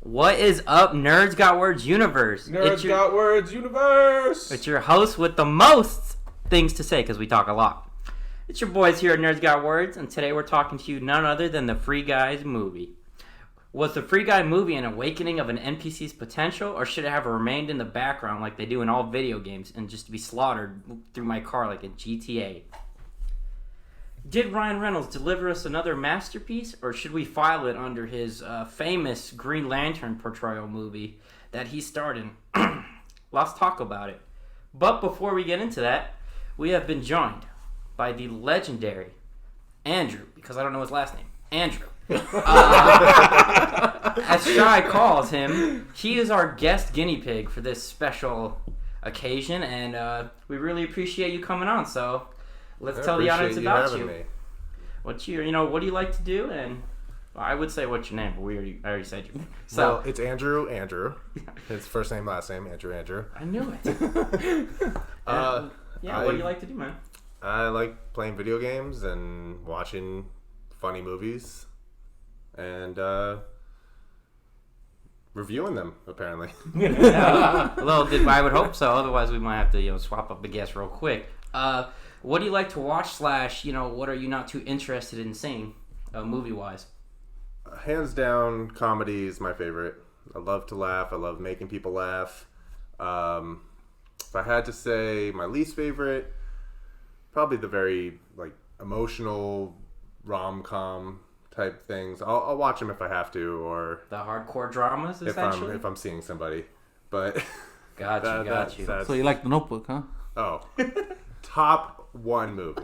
What is up, Nerds Got Words universe? Got Words universe! It's your host with the most things to say, because we talk a lot. It's your boys here at Nerds Got Words, and today we're talking to you none other than the Free Guys movie. Was the Free Guy movie an awakening of an NPC's potential, or should it have remained in the background like they do in all video games and just be slaughtered through my car like a GTA? Did Ryan Reynolds deliver us another masterpiece, or should we file it under his famous Green Lantern portrayal movie that he starred in? Let's talk about it. But before we get into that, we have been joined by the legendary Andrew, because I don't know his last name, Andrew. As Shy calls him, he is our guest guinea pig for this special occasion, and we really appreciate you coming on, so... Let's tell the audience about you. What do you like to do? And well, I would say what's your name, but I already said you. So well, it's Andrew. His first name, last name, Andrew. I knew it. What do you like to do, man? I like playing video games and watching funny movies and reviewing them, apparently. Well, I would hope so. Otherwise, we might have to swap up the guests real quick. What do you like to watch / what are you not too interested in seeing, movie-wise? Hands down, comedy is my favorite. I love to laugh. I love making people laugh. If I had to say my least favorite, probably the very emotional rom-com type things. I'll watch them if I have to, or the hardcore dramas, essentially. If I'm seeing somebody, but got you. So you like The Notebook, huh? Oh. Top 1 movie.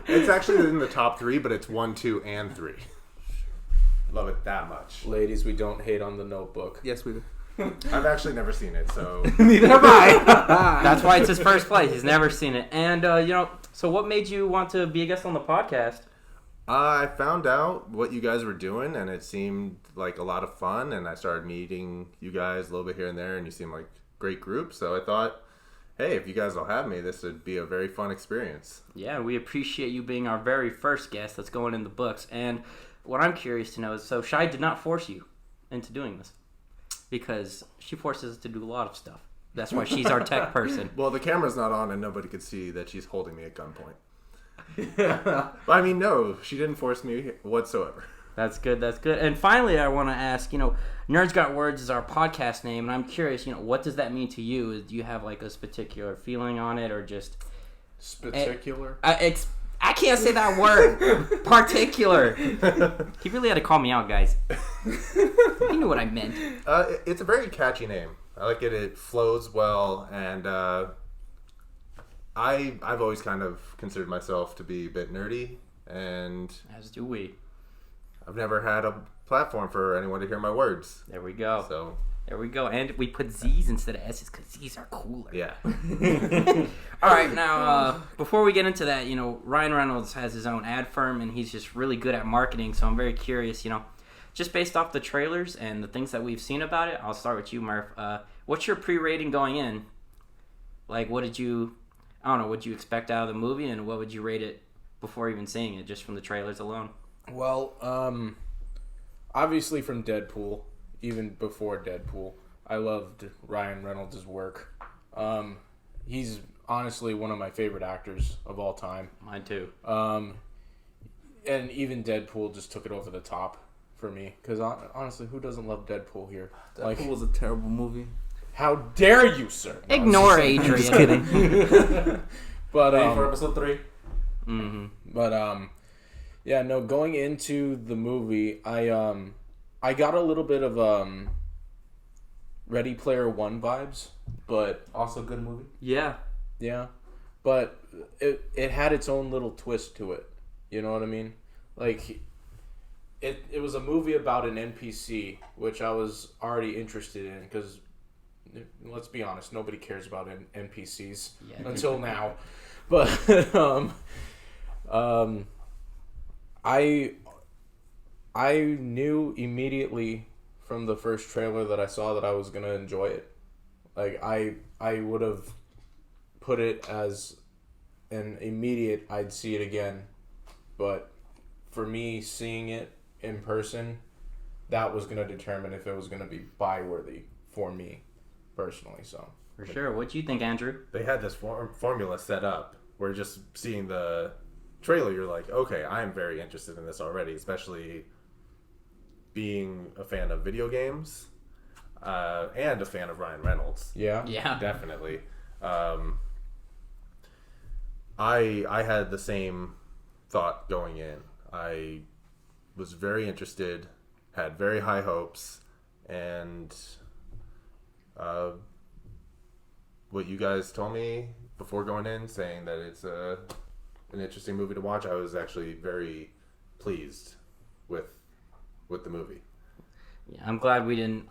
It's actually in the top 3, but it's 1, 2, and 3. Love it that much. Ladies, we don't hate on The Notebook. Yes, we do. I've actually never seen it, so... Neither have I. That's why it's his first place. He's never seen it. And, so what made you want to be a guest on the podcast? I found out what you guys were doing, and it seemed like a lot of fun, and I started meeting you guys a little bit here and there, and you seem like a great group, so I thought... Hey, if you guys will have me, this would be a very fun experience. Yeah, we appreciate you being our very first guest that's going in the books. And what I'm curious to know is, so Shai did not force you into doing this, because she forces us to do a lot of stuff. That's why she's our tech person. Well, the camera's not on and nobody could see that she's holding me at gunpoint. I mean, no, she didn't force me whatsoever. That's good. And finally, I want to ask, Nerds Got Words is our podcast name, and I'm curious, what does that mean to you? Do you have, a particular feeling on it, or just... Particular? I can't say that word. Particular. He really had to call me out, guys. He knew what I meant. It's a very catchy name. I like it. It flows well, and I've always kind of considered myself to be a bit nerdy, and... As do we. I've never had a platform for anyone to hear my words. There we go. So there we go. And we put Z's instead of S's because Z's are cooler. Yeah. All right. Now, before we get into that, Ryan Reynolds has his own ad firm, and he's just really good at marketing. So I'm very curious, just based off the trailers and the things that we've seen about it. I'll start with you, Murph. What's your pre-rating going in? What'd you expect out of the movie, and what would you rate it before even seeing it, just from the trailers alone? Well, obviously from Deadpool, even before Deadpool, I loved Ryan Reynolds' work. He's honestly one of my favorite actors of all time. Mine too. And even Deadpool just took it over the top for me. Because honestly, who doesn't love Deadpool here? Deadpool was a terrible movie. How dare you, sir? No, Ignore Adrian. Just kidding. But wait for episode 3. Mm-hmm. But yeah, no. Going into the movie, I got a little bit of Ready Player One vibes, but Also a good movie. Yeah. But it had its own little twist to it. You know what I mean? It was a movie about an NPC, which I was already interested in because, let's be honest, nobody cares about NPCs until now. But I knew immediately from the first trailer that I saw that I was gonna enjoy it. I would have put it as an immediate I'd see it again, but for me seeing it in person that was gonna determine if it was gonna be buy worthy for me personally. So For sure. What do you think, Andrew? They had this formula set up where just seeing the trailer, you're like, okay, I'm very interested in this already, especially being a fan of video games and a fan of Ryan Reynolds. yeah, Yeah. Definitely. I had the same thought going in. I was very interested, had very high hopes, and what you guys told me before going in, saying that it's an interesting movie to watch, I was actually very pleased with the movie. Yeah, I'm glad we didn't.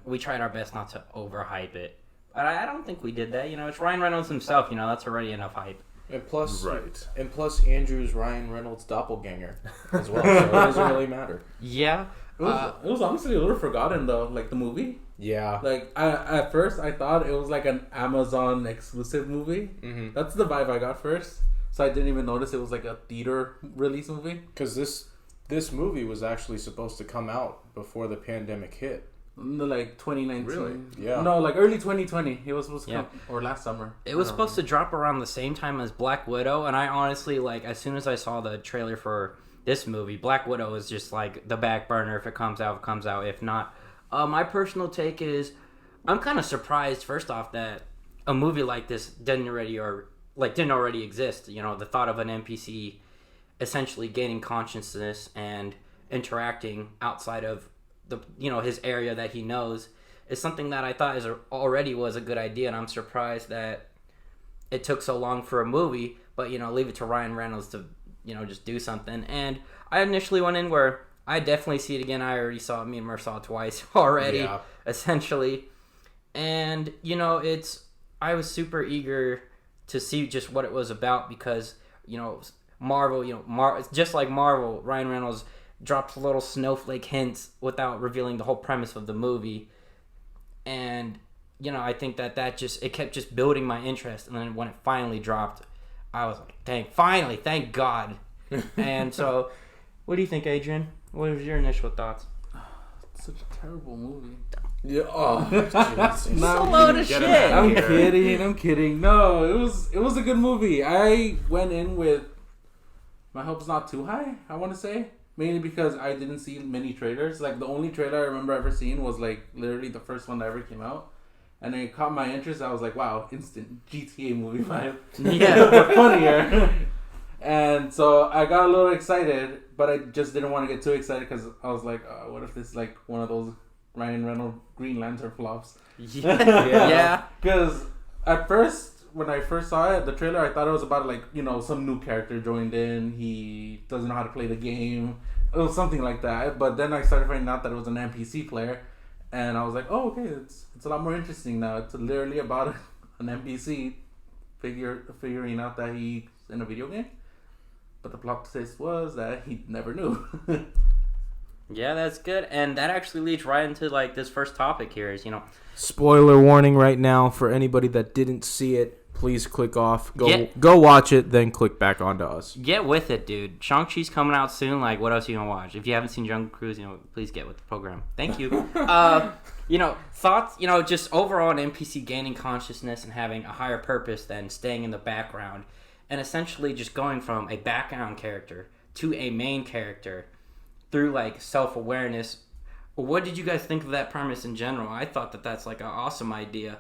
We tried our best not to overhype it, but I don't think we did that. You know, it's Ryan Reynolds himself. You know, that's already enough hype. and plus, Right. and plus, Andrew's Ryan Reynolds' doppelganger as well, so it doesn't really matter. Yeah. It was honestly a little forgotten though, like the movie. Yeah, Like at first I thought it was like an Amazon exclusive movie. mm-hmm. That's the vibe I got first. So I didn't even notice it was like a theater release movie. because this movie was actually supposed to come out before the pandemic hit. Like 2019. Really? Yeah. No, like early 2020. It was supposed to Yeah. come, or last summer. It was supposed to drop around the same time as Black Widow, and I honestly, like, as soon as I saw the trailer for this movie, Black Widow is just like the back burner. If it comes out, it comes out. If not, my personal take is, I'm kind of surprised. First off, that a movie like this didn't already exist. You know, the thought of an NPC essentially gaining consciousness and interacting outside of his area that he knows is something that I thought already was a good idea, and I'm surprised that it took so long for a movie. But leave it to Ryan Reynolds to just do something. And I initially went in where I definitely see it again. I already saw it. Me and Murph saw it twice already, Yeah. essentially. And I was super eager to see just what it was about because Marvel, just like Marvel, Ryan Reynolds dropped little snowflake hints without revealing the whole premise of the movie. And I think that just it kept just building my interest. And then when it finally dropped, I was like, dang, finally, thank God. And so, what do you think, Adrian? What was your initial thoughts? It's such a terrible movie. Yeah. Oh, It's a No, load of Get shit. him out. I'm Yeah. kidding. I'm kidding. No, it was a good movie. I went in with my hopes not too high. I want to say mainly because I didn't see many trailers. Like the only trailer I remember ever seeing was like literally the first one that ever came out, and it caught my interest. I was like, wow, instant GTA movie vibe. Yeah. But funnier. And so I got a little excited, but I just didn't want to get too excited because I was like, what if this is like one of those Ryan Reynolds Green Lantern flops? Yeah. Because at first, when I first saw it, the trailer, I thought it was about like, some new character joined in. He doesn't know how to play the game. It was something like that. But then I started finding out that it was an NPC player. And I was like, oh, okay, it's a lot more interesting now. It's literally about an NPC figuring out that he's in a video game. But the plot twist was that he never knew. Yeah, that's good. And that actually leads right into like this first topic here is, Spoiler warning right now for anybody that didn't see it. Please click off. Yeah. Go watch it, then click back onto us. get with it, dude. Shang-Chi's coming out soon. Like, what else are you gonna watch? If you haven't seen Jungle Cruise, please get with the program. Thank you. Thoughts, just overall an NPC gaining consciousness and having a higher purpose than staying in the background. And essentially just going from a background character to a main character through, like, self-awareness. What did you guys think of that premise in general? I thought that that's, like, an awesome idea.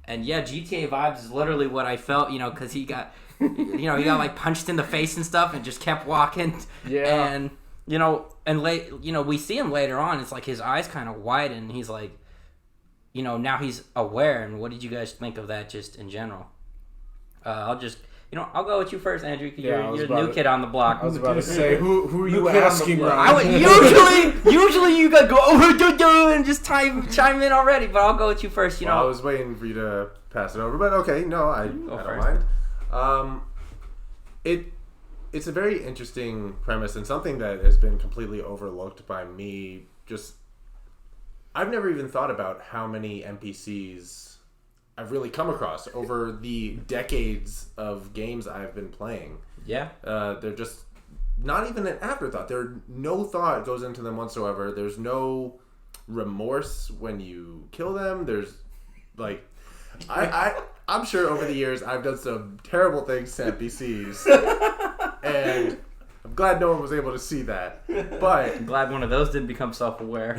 And, yeah, GTA vibes is literally what I felt, because he got, he got, like, punched in the face and stuff and just kept walking. Yeah. And, we see him later on. It's like his eyes kind of widen. And he's like, now he's aware. And what did you guys think of that just in general? I'll go with you first, Andrew. 'Cause Yeah, I was you're the about new to- kid on the block. I was about to say, who are you Look at asking, the block. Ryan? Usually you gotta go and just chime in already, but I'll go with you first. Well, I was waiting for you to pass it over, but okay, no, I don't first. mind. It's a very interesting premise and something that has been completely overlooked by me. I've never even thought about how many NPCs I've really come across over the decades of games I've been playing. Yeah. They're just not even an afterthought. No thought goes into them whatsoever. There's no remorse when you kill them. There's like, I'm sure over the years I've done some terrible things to NPCs, and I'm glad no one was able to see that. But I'm glad one of those didn't become self-aware.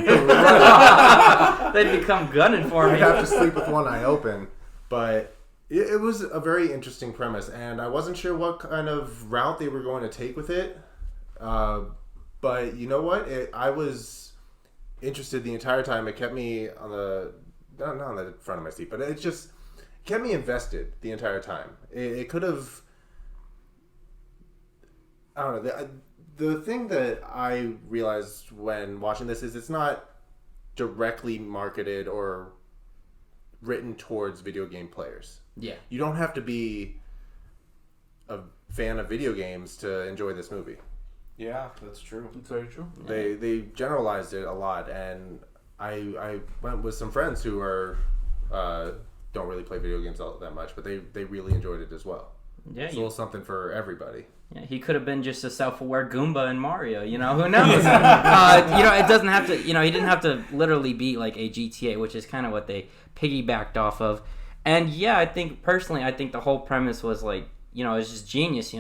They'd become gunning for me. I'd have to sleep with one eye open. But it was a very interesting premise, and I wasn't sure what kind of route they were going to take with it. But you know what? I was interested the entire time. It kept me on the not on the front of my seat, but it just kept me invested the entire time. It could have. I don't know. The thing that I realized when watching this is it's not directly marketed or written towards video game players. Yeah. You don't have to be a fan of video games to enjoy this movie. Yeah, that's true. It's very true. They generalized it a lot, and I went with some friends who are don't really play video games all that much, but they really enjoyed it as well. Yeah, It's a little something for everybody. Yeah, he could have been just a self-aware Goomba in Mario, you know, who knows? It doesn't have to, he didn't have to literally be like a GTA, which is kind of what they piggybacked off of. And yeah, I think the whole premise was like, it's just genius,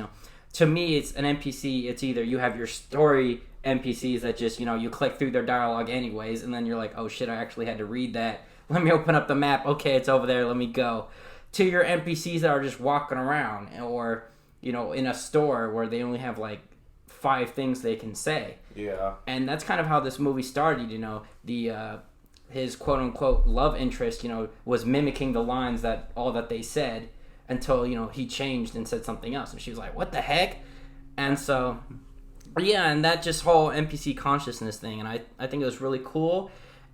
To me, it's an NPC, it's either you have your story NPCs that just, you click through their dialogue anyways, and then you're like, oh shit, I actually had to read that. Let me open up the map. Okay, it's over there, let me go. To your NPCs that are just walking around, or in a store where they only have like 5 things they can say. Yeah. And that's kind of how this movie started, his quote unquote love interest, was mimicking the lines that they said until, he changed and said something else. And she was like, what the heck? And so, yeah, and that just whole NPC consciousness thing. And I think it was really cool.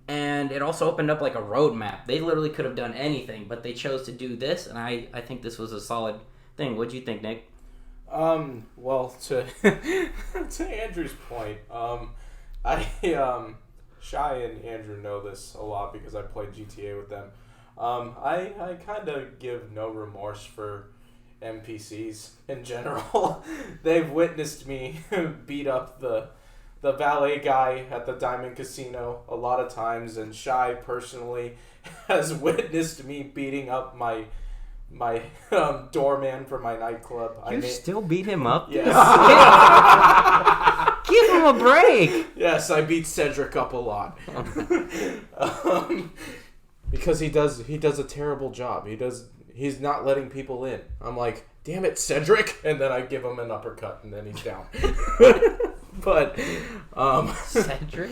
And it also opened up like a roadmap. They literally could have done anything, but they chose to do this. And I think this was a solid thing. What'd you think, Nick? Well, to Andrew's point, Shy and Andrew know this a lot because I played GTA with them. I kind of give no remorse for NPCs in general. They've witnessed me beat up the valet guy at the Diamond Casino a lot of times, and Shy personally has witnessed me beating up my doorman for my nightclub. You still beat him up? Yes. Give him a break. Yes, I beat Cedric up a lot. Because he does a terrible job. He's not letting people in. I'm like, damn it, Cedric, and then I give him an uppercut and then he's down. But Cedric?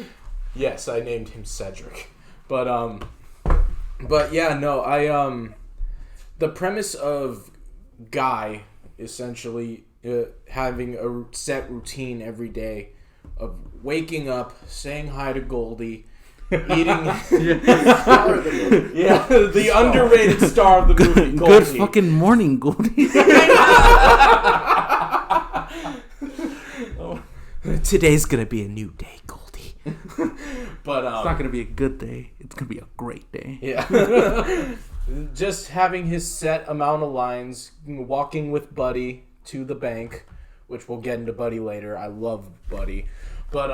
Yes, I named him Cedric. But yeah, no, the premise of Guy essentially having a set routine every day of waking up, saying hi to Goldie, eating the underrated star of the movie, Goldie. Good fucking morning, Goldie. Today's gonna be a new day, Goldie. But it's not gonna be a good day. It's gonna be a great day. Yeah. Just having his set amount of lines, walking with Buddy to the bank, which we'll get into Buddy later. I love Buddy. But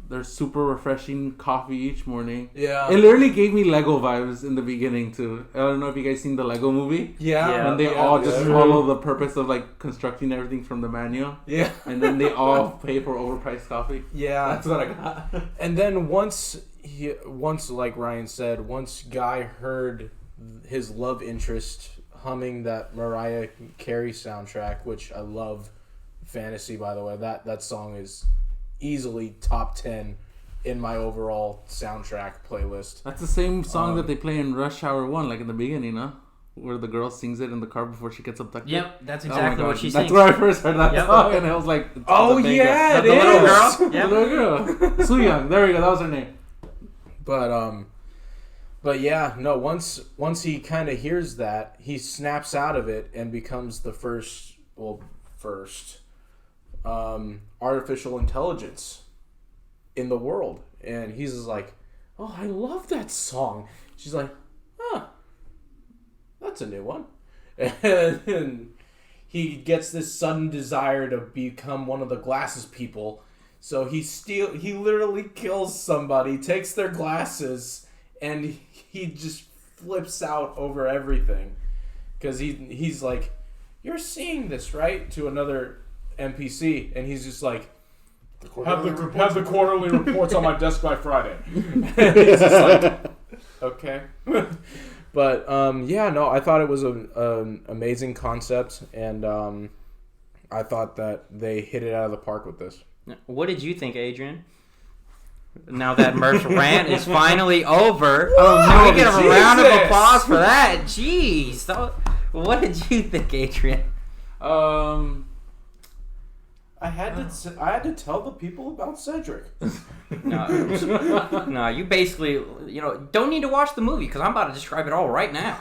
there's super refreshing coffee each morning. Yeah. It literally gave me Lego vibes in the beginning too. I don't know if you guys seen the Lego movie. Yeah. And they all just follow the purpose of like constructing everything from the manual. Yeah. And then they all pay for overpriced coffee. Yeah. That's what I got. And then once like Ryan said, once Guy heard his love interest humming that Mariah Carey soundtrack, which I love, Fantasy, by the way, that song is easily top 10 in my overall soundtrack playlist. That's the same song that they play in Rush Hour 1, like in the beginning, huh? Where the girl sings it in the car before she gets abducted. Yep, that's exactly what she That's sings. where I first heard that song, and I was like, oh yeah, the little girl. the little girl, Soo-young. There we go. That was her name. But yeah, no. Once he kind of hears that, he snaps out of it and becomes the first artificial intelligence in the world. And he's just like, oh, I love that song. She's like, huh, that's a new one. And he gets this sudden desire to become one of the glasses people. So he literally kills somebody, takes their glasses, and he just flips out over everything. Because he's like, "You're seeing this, right?" to another NPC, and he's just like, "Have the quarterly reports on my desk by Friday." It's just like, okay. But I thought it was an amazing concept, and I thought that they hit it out of the park with this. What did you think, Adrian? Now that Murph's rant is finally over, can we get a round of applause for that? Jeez, so, what did you think, Adrian? I had to tell the people about Cedric. No, you basically, don't need to watch the movie because I'm about to describe it all right now.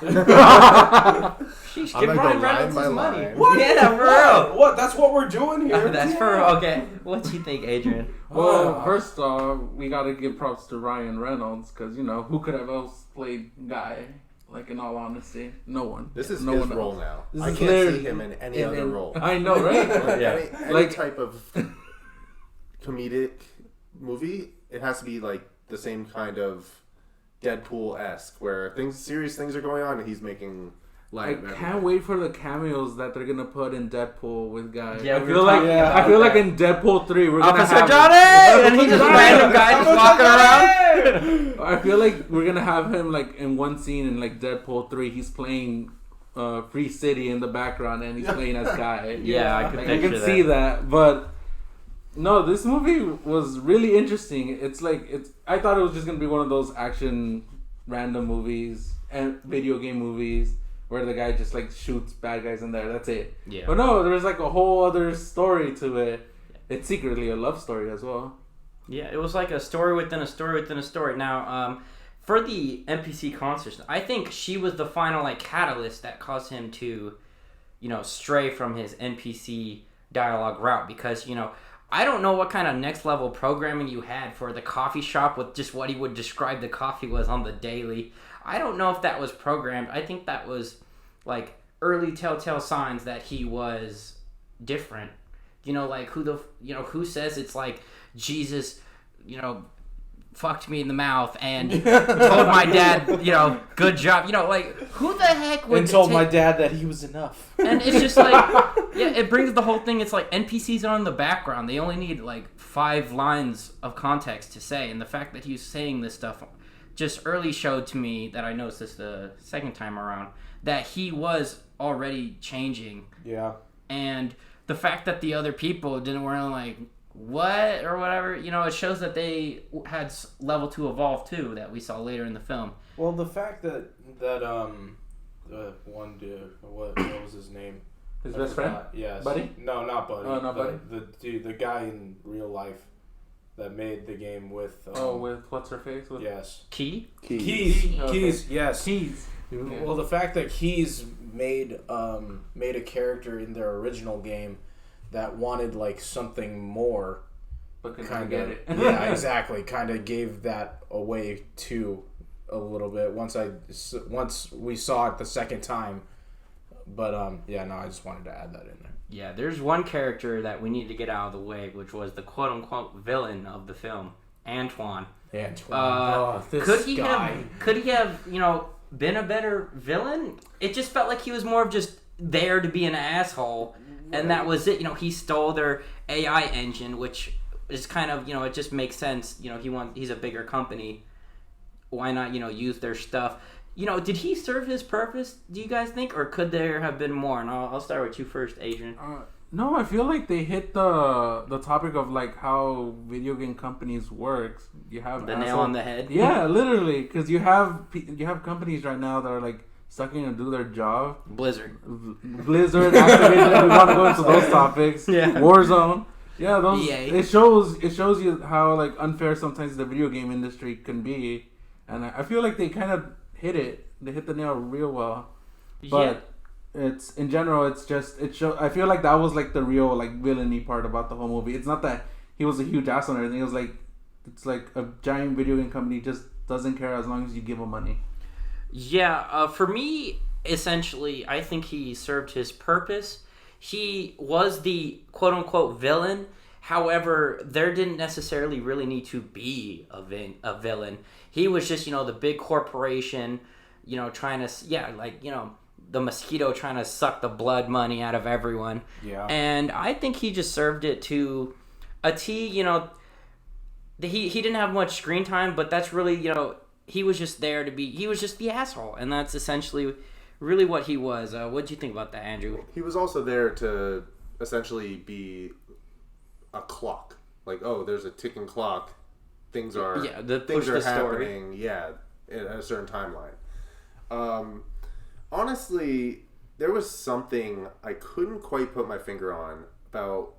Sheesh, give Ryan Reynolds his money. What? Yeah, for real. What? That's what we're doing here. That's for real. Okay, what do you think, Adrian? Well, first off, we gotta give props to Ryan Reynolds because who could have else played Guy? Like, in all honesty, no one. This is no his one role else. now. I can't see him in any other role. I know, right? Any type of comedic movie, it has to be like the same kind of Deadpool-esque, where serious things are going on, and he's making light I of everything. can't wait for the cameos that they're gonna put in Deadpool with Guy. Yeah, I feel like in Deadpool 3 we're gonna Officer have Johnny, and he's just random guy just walking around. I feel like we're gonna have him like in one scene in like Deadpool 3. He's playing Free City in the background, and he's playing as Guy. Yeah, I could I picture can that. see that, but no, this movie was really interesting. I thought it was just gonna be one of those action random movies and video game movies where the guy just like shoots bad guys in there. That's it. Yeah. But no, there's like a whole other story to it. It's secretly a love story as well. Yeah, it was like a story within a story within a story. Now, for the NPC conversation, I think she was the final like catalyst that caused him to, stray from his NPC dialogue route because I don't know what kind of next level programming you had for the coffee shop with just what he would describe the coffee was on the daily. I don't know if that was programmed. I think that was like early telltale signs that he was different. Like who says it's like Jesus, fucked me in the mouth and told my dad, good job. Like who the heck would And told my dad that he was enough. And it's just like, yeah, it brings the whole thing. It's like NPCs are in the background. They only need like 5 lines of context to say. And the fact that he's saying this stuff just early showed to me that I noticed this the second time around, that he was already changing. Yeah. And the fact that the other people didn't weren't like, what? Or whatever, it shows that they had level to evolve too, that we saw later in the film. Well, the fact that the one dude, what was his name? His best friend? Yes. Buddy? No, not Buddy. Oh, not Buddy? The guy in real life that made the game with. With what's her face? With Yes. Key? Keys. Okay. Keys. Yes. Keys. Well, the fact that Keys made a character in their original game that wanted like something more, But couldn't kind get of. it. Yeah, exactly. Kind of gave that away too, a little bit once we saw it the second time. But I just wanted to add that in there. Yeah, there's one character that we need to get out of the way, which was the quote-unquote villain of the film, Antoine. Antoine. Could he have, been a better villain? It just felt like he was more of just there to be an asshole, and that was it. He stole their AI engine, which is kind of, it just makes sense. He's a bigger company. Why not, use their stuff? Did he serve his purpose, do you guys think? Or could there have been more? And I'll start with you first, Adrian. No, I feel like they hit the topic of like how video game companies work. You have The nail on the head? Yeah, literally, because you have companies right now that are like sucking to do their job. Blizzard. Blizzard, Activision. We want to go into those topics. Yeah. Warzone. Yeah, those. EA. It shows you how like unfair sometimes the video game industry can be, and I feel like they kind of hit it. They hit the nail real well. But it's in general, it's just I feel like that was like the real like villainy part about the whole movie. It's not that he was a huge ass on everything. It was like it's like a giant video game company just doesn't care as long as you give them money. Yeah, for me, essentially, I think he served his purpose. he was the quote unquote villain. However, there didn't necessarily really need to be a villain. He was just, the big corporation, trying to, the mosquito trying to suck the blood money out of everyone. Yeah. And I think he just served it to a T. He didn't have much screen time, but that's really, he was just there to be, he was just the asshole. And that's essentially really what he was. What do you think about that, Andrew? He was also there to essentially be a clock. Like, oh, there's a ticking clock. Things are push the story. happening. Yeah, at a certain timeline. Honestly, there was something I couldn't quite put my finger on about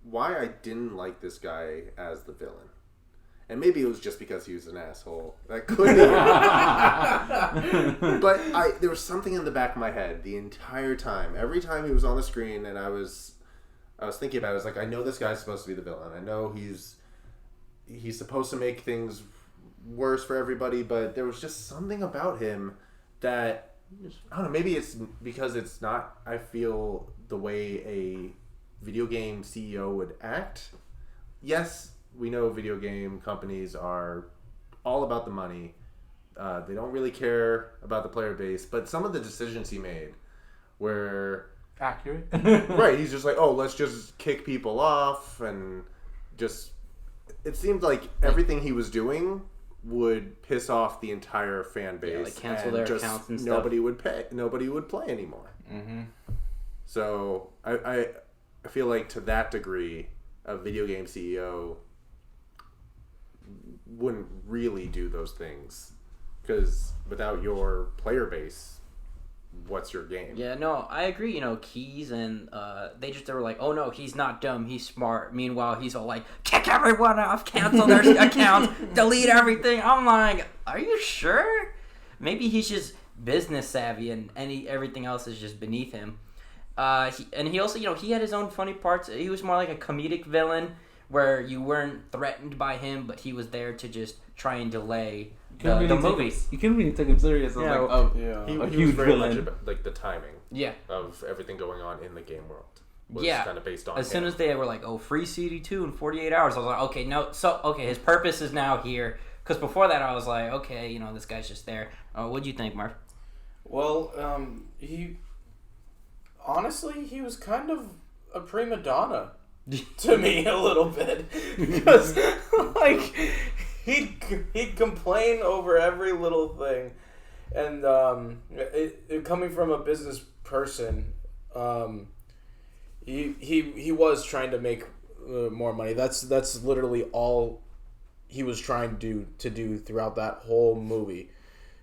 why I didn't like this guy as the villain. And maybe it was just because he was an asshole. That could be. But there was something in the back of my head the entire time. Every time he was on the screen and I was thinking about it, I was like, I know this guy's supposed to be the villain. I know he's supposed to make things worse for everybody, but there was just something about him that, I don't know, maybe it's because it's not, I feel, the way a video game CEO would act. Yes, we know video game companies are all about the money. They don't really care about the player base, but some of the decisions he made were accurate. Right, he's just like, oh, let's just kick people off, and just, it seemed like everything he was doing would piss off the entire fan base. Yeah, like cancel their accounts and stuff. Nobody would play anymore. Mm-hmm. So I feel like to that degree, a video game CEO wouldn't really do those things, because without your player base, what's your game? Yeah, no, I agree. Keys and they were like, oh no, he's not dumb, he's smart. Meanwhile, he's all like, kick everyone off, cancel their accounts, delete everything. I'm like, are you sure? Maybe he's just business savvy and everything else is just beneath him. He also, he had his own funny parts. He was more like a comedic villain where you weren't threatened by him, but he was there to just try and delay the movie. You can't really take him serious. He was huge very villain. much about, like, the timing of everything going on in the game world was kind of based on as soon as they were like, oh, free CD2 in 48 hours, I was like, okay, no, so, okay, his purpose is now here. Because before that, I was like, okay, this guy's just there. What'd you think, Marv? Well, he was kind of a prima donna to me a little bit, because like he'd complain over every little thing, and it coming from a business person, he was trying to make more money. That's literally all he was trying to do throughout that whole movie.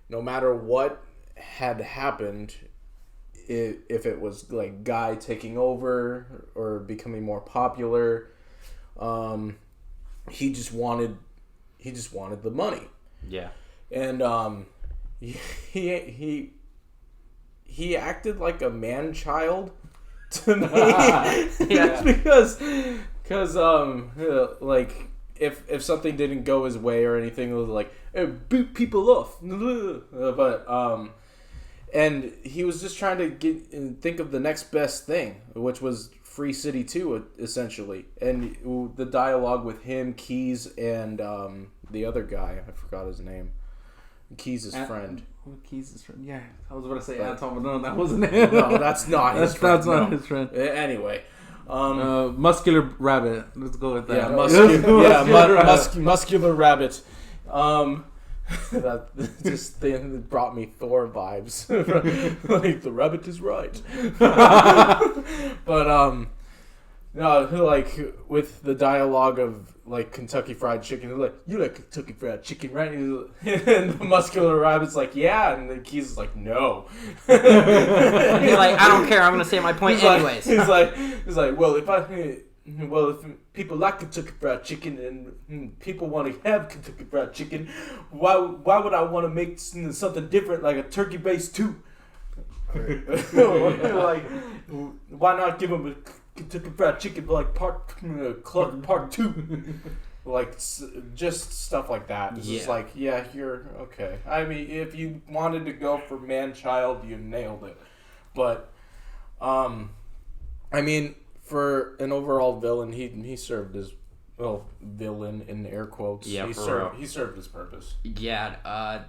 No matter what had happened, if it was like Guy taking over or becoming more popular, he just wanted the money. Yeah. And he acted like a man child to me. Yeah. because like if something didn't go his way or anything, it was like, hey, boot people off. But and he was just trying to think of the next best thing, which was Free City 2, essentially. And the dialogue with him, Keys, and the other guy, I forgot his name. Keys' friend. Keys' friend? Yeah, I was about to say Anton, but no, that wasn't him. No, that's not his friend. That's not his friend. Anyway. Muscular Rabbit. Let's go with that. Yeah, muscular rabbit. That just thing brought me Thor vibes. Like, the rabbit is right. But no, like with the dialogue of like Kentucky Fried Chicken, like, you like Kentucky Fried Chicken, right? And the muscular rabbit's like, yeah, and the Keys is like, no. He's like, I don't care, I'm gonna say my point anyways. He's like, well, if people like Kentucky Fried Chicken and people want to have Kentucky Fried Chicken, why would I want to make something different, like a turkey-based too? Like, why not give them a Kentucky Fried Chicken, like part 2? Like, just stuff like that. It's just like, yeah, you're okay. I mean, if you wanted to go for man-child, you nailed it. But I mean, for an overall villain, he served his villain in air quotes. Yeah, he served his purpose. Yeah,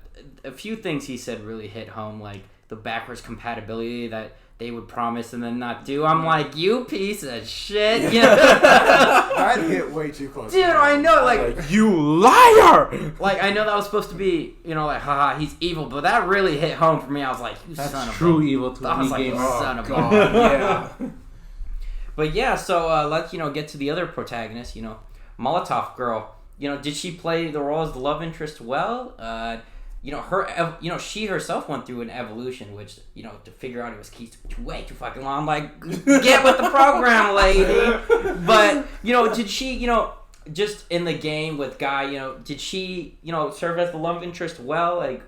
a few things he said really hit home, like the backwards compatibility that they would promise and then not do. I'm like, you piece of shit. You know? That hit way too close. Dude, I know, like, You liar! like I know that was supposed to be, you know, like, haha, he's evil, but that really hit home for me. I was like, you That's son of true a... evil to I was me like, game. son of a... God, Yeah. But yeah, so let's, you know, get to the other protagonist, you know, Molotov Girl. You know, did she play the role as the love interest well? You know, she herself went through an evolution, which, you know, to figure out it was Keith way too fucking long. I'm like, get with the program, lady. But, you know, did she, you know, just in the game with Guy, you know, did she, you know, serve as the love interest well? Like,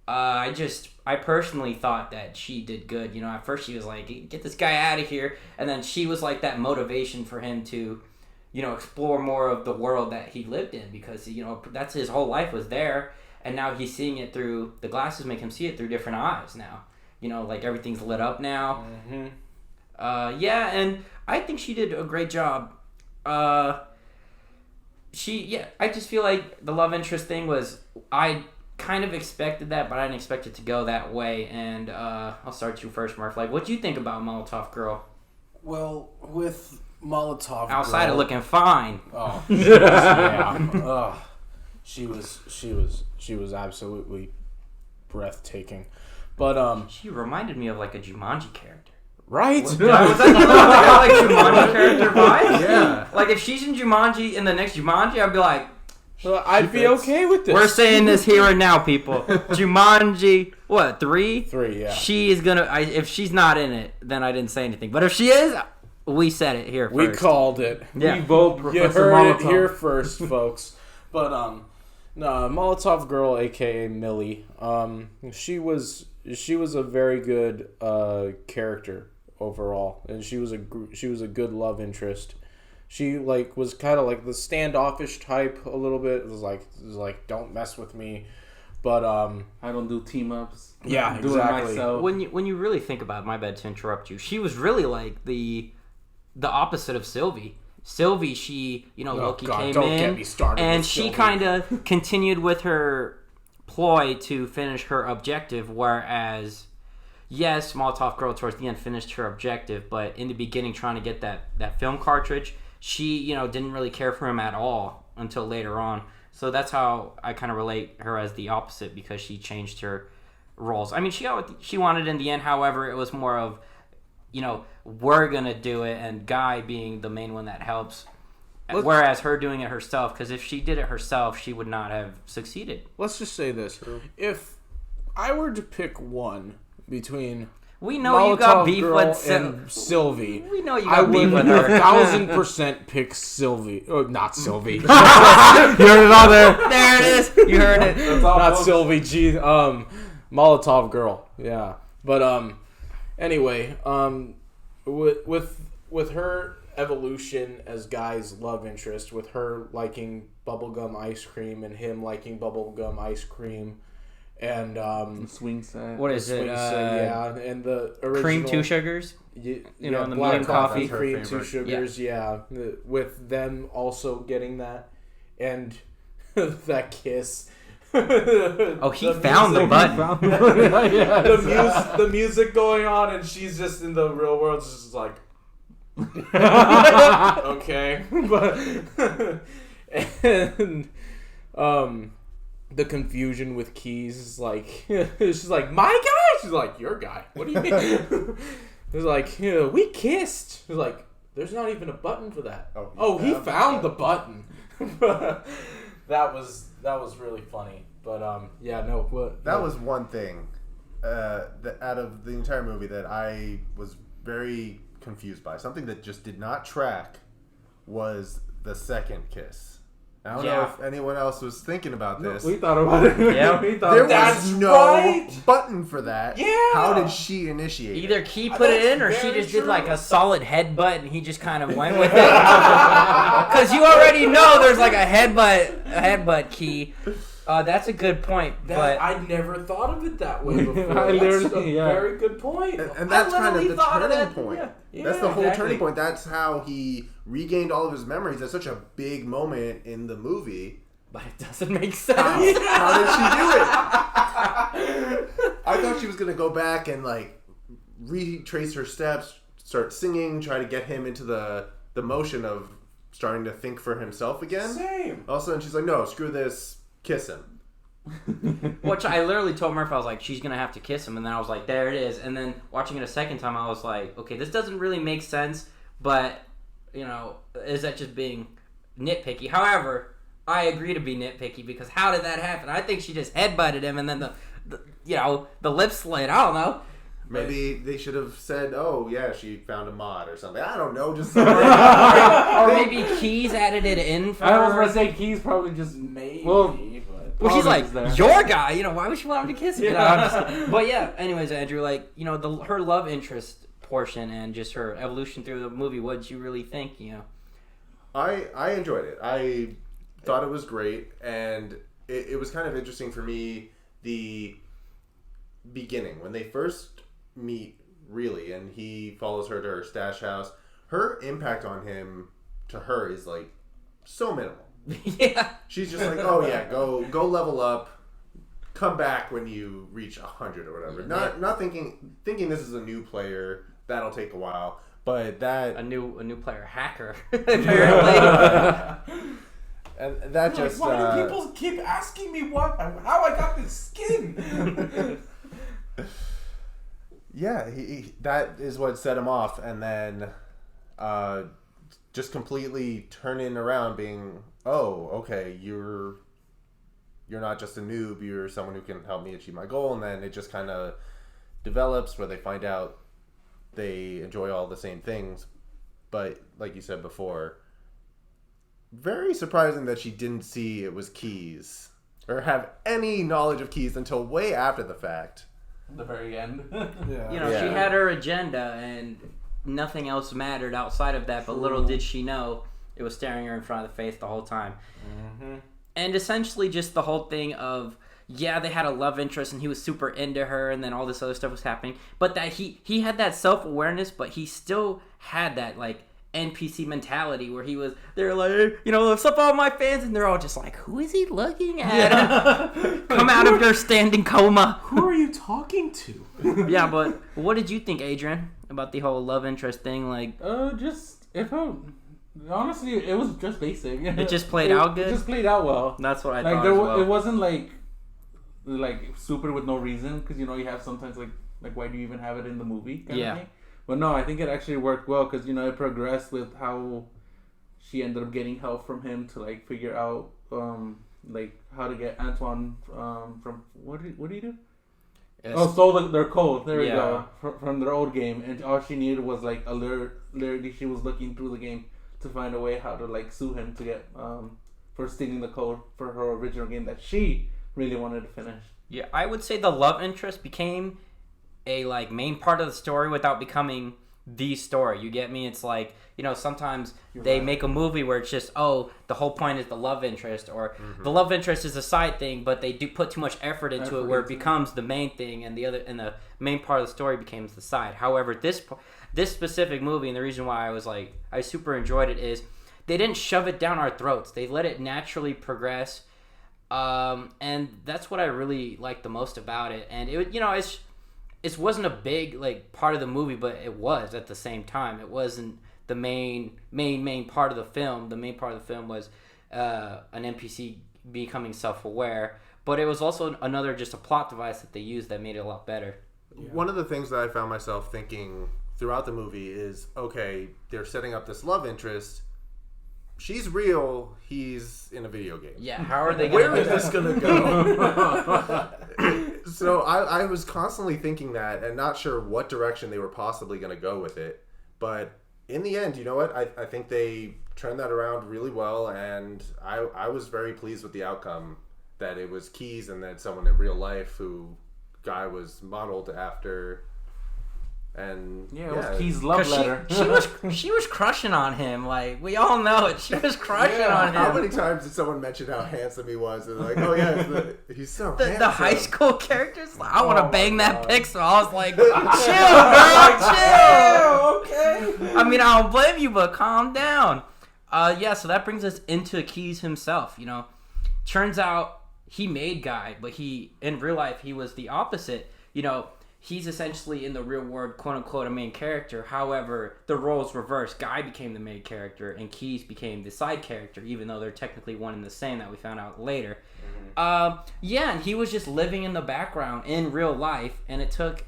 I personally thought that she did good. You know, at first she was like, get this guy out of here. And then she was like that motivation for him to, you know, explore more of the world that he lived in, because, you know, that's his whole life was there. And now he's seeing it through, the glasses make him see it through different eyes now. You know, like everything's lit up now. Mm-hmm. Yeah, and I think she did a great job. I just feel like the love interest thing was, I kind of expected that, but I didn't expect it to go that way. And I'll start you first, Murph. Like, what do you think about Molotov Girl? Well, with Molotov Outside Girl, of looking fine. oh, yeah. She was absolutely breathtaking. But She reminded me of like a Jumanji character. right? Was that you got like Jumanji character vibes? Yeah. Like if she's in Jumanji in the next Jumanji, I'd be like, Well, I'd be fits. okay with this. we're saying this here and now, people. Jumanji, what, 3? 3, yeah. She is gonna. if she's not in it, then I didn't say anything. But if she is, we said it here We first. called it. Yeah. We vote You Professor heard Molotov. it here first, folks. But no, Molotov Girl, aka Millie. She was a very good character overall, and she was a good love interest. She like was kind of like the standoffish type a little bit. It was like don't mess with me, but I don't do team ups. Yeah, I do exactly. it myself. When you really think about it, my bad to interrupt you, she was really like the opposite of Sylvie. Sylvie, she, you know, Loki came don't in, get me started and with she Sylvie. kind of continued with her ploy to finish her objective, whereas, yes, Molotov Girl towards the end finished her objective, but in the beginning trying to get that film cartridge, she, you know, didn't really care for him at all until later on. So that's how I kind of relate her as the opposite, because she changed her roles. I mean, she got what she wanted in the end, however, it was more of, you know, we're gonna do it, and Guy being the main one that helps, whereas her doing it herself, because if she did it herself, she would not have succeeded. let's just say this: if I were to pick one between We know you got Molotov beef Girl with and Sylvie, We know you I got beef would with her. 1,000% pick Sylvie. Oh, not Sylvie. You heard it all there. There it is. You heard it. That's all, Not folks. Sylvie. G. Molotov Girl. Yeah. But anyway, with her evolution as Guy's love interest, with her liking bubblegum ice cream and him liking bubblegum ice cream, and Swing set. What is it? yeah, and the original Cream 2 sugars. You know, in the black million coffee. That's her cream, 2 favorite. sugars, yeah. With them also getting that, and that kiss. Oh, he found the button. The music going on, and she's just in the real world, just like, okay, but and the confusion with Keys is like, she's like, my guy. She's like, your guy. What do you mean? It's like, we kissed. He's like, there's not even a button for that. Oh, he found the button. That was really funny. But yeah, no. That was one thing out of the entire movie that I was very confused by. Something that just did not track was the second kiss. I don't know if anyone else was thinking about this. We thought about it. Yeah. We thought There about was it. no right. button for that. Yeah. How did she initiate it? Either Key put it That's in, or she very just did true. like a solid headbutt, and he just kind of went with it. Because you already know there's like a headbutt key. That's a good point, but I never thought of it that way before. I That's literally- a very good point. And that's kind of literally the thought of turning that, point. yeah. That's the whole exactly. turning point. That's how he regained all of his memories. That's such a big moment in the movie. but it doesn't make sense. How did she do it? I thought she was gonna go back and like retrace her steps, start singing, try to get him into the motion of starting to think for himself again. Same. All of a sudden, she's like, "No, screw this, kiss him." Which I literally told Murph, I was like, she's gonna have to kiss him, and then I was like, there it is. And then watching it a second time, I was like, okay, this doesn't really make sense, but you know, is that just being nitpicky? However, I agree to be nitpicky because how did that happen? I think she just headbutted him, and then the lip slid. I don't know. Maybe they should have said, "Oh yeah, she found a mod or something." I don't know, just something. Or maybe Keys added it in for I was her. gonna say Keys probably just Maybe. Well, Well, she's like, There. your guy, you know, why would she want him to kiss him? You know, I'm just- but yeah, anyways, Andrew, like, you know, her love interest portion and just her evolution through the movie, what did you really think, you know? I enjoyed it. I thought it was great, and it was kind of interesting for me, the beginning when they first meet, really, and he follows her to her stash house. Her impact on him to her is like so minimal. Yeah. She's just like, "Oh yeah, go level up, come back when you reach 100 or whatever." Not thinking this is a new player, that'll take a while, but that A new player, hacker, apparently. and that just why do people keep asking me how I got this skin? yeah, he that is what set him off, and then just completely turning around, being, "Oh, okay, you're not just a noob, you're someone who can help me achieve my goal." And then it just kind of develops where they find out they enjoy all the same things, but like you said before, very surprising that she didn't see it was Keys or have any knowledge of Keys until way after the fact. the very end. Yeah. You know, Yeah. she had her agenda and nothing else mattered outside of that, but little did she know it was staring her in front of the face the whole time. Mm-hmm. And essentially just the whole thing of, yeah, they had a love interest and he was super into her and then all this other stuff was happening, but that he had that self-awareness, but he still had that like NPC mentality where they're like, you know, what's up all my fans, and they're all just like, who is he looking at? Come out of your standing coma. Who are you talking to? Yeah, but what did you think, Adrian, about the whole love interest thing? Like, Honestly, it was just basic. It just played out good? It just played out well. that's what I Like thought there, as well. it wasn't like super with no reason, because you know you have sometimes like why do you even have it in the movie? Kind Yeah. of thing. But no, I think it actually worked well because you know it progressed with how she ended up getting help from him to like figure out like how to get Antoine from what did he do? Yes. Oh, stole their code. There we Yeah. go. From their old game, and all she needed was like literally she was looking through the game to find a way how to like sue him to get for stealing the code for her original game that she really wanted to finish. Yeah, I would say the love interest became a like main part of the story without becoming the story. You get me? It's like, you know, sometimes they make a movie where it's just, oh, the whole point is the love interest, or the love interest is a side thing, but they do put too much effort into it where it becomes the main thing, and the main part of the story becomes the side. However, this specific movie, and the reason why I super enjoyed it, is they didn't shove it down our throats. They let it naturally progress, and that's what I really liked the most about it. And it, you know, it wasn't a big like part of the movie, but it was at the same time. It wasn't the main part of the film. The main part of the film was an NPC becoming self-aware, but it was also another just a plot device that they used that made it a lot better. One of the things that I found myself thinking throughout the movie is, okay, they're setting up this love interest. She's real. He's in a video game. Yeah, how are they Where going is this gonna go? So I was constantly thinking that and not sure what direction they were possibly gonna go with it. But in the end, you know what? I think they turned that around really well, and I was very pleased with the outcome. That it was Keys and then someone in real life who guy was modeled after And Yeah, it was Key's love 'Cause letter. she was crushing on him. Like, we all know it. She was crushing on him. How many times did someone mention how handsome he was? And like, oh yeah, he's so handsome. The high school characters, like, I want to Oh my bang that God. pixel. I was like, chill, girl, chill. Okay. I mean, I don't blame you, but calm down. Yeah, so that brings us into Keyes himself. You know, turns out he made Guy, but in real life he was the opposite. You know, he's essentially in the real world, quote unquote, a main character. However, the roles reversed. Guy became the main character, and Keyes became the side character, even though they're technically one and the same. That we found out later. Yeah, and he was just living in the background in real life, and it took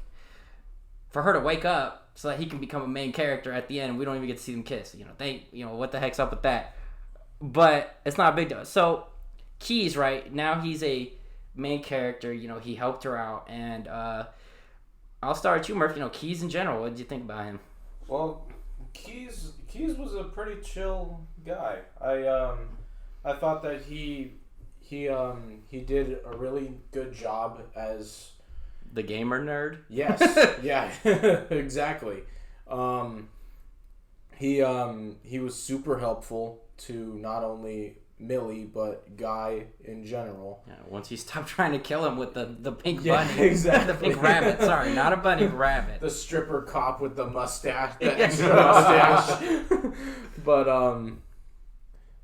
for her to wake up so that he can become a main character at the end, and we don't even get to see them kiss. You know, what the heck's up with that? But it's not a big deal. So Keyes, right now, he's a main character. You know, he helped her out, and I'll start with you, Murph. You know, Keyes in general. What did you think about him? Well, Keyes was a pretty chill guy. I thought that he did a really good job as The gamer nerd. yes, yeah, exactly. He was super helpful to not only Millie but Guy in general. Yeah, once you stop trying to kill him with the pink Yeah, bunny, exactly. the pink rabbit. Sorry, not a bunny, rabbit. The stripper cop with the mustache, the Yeah. extra mustache.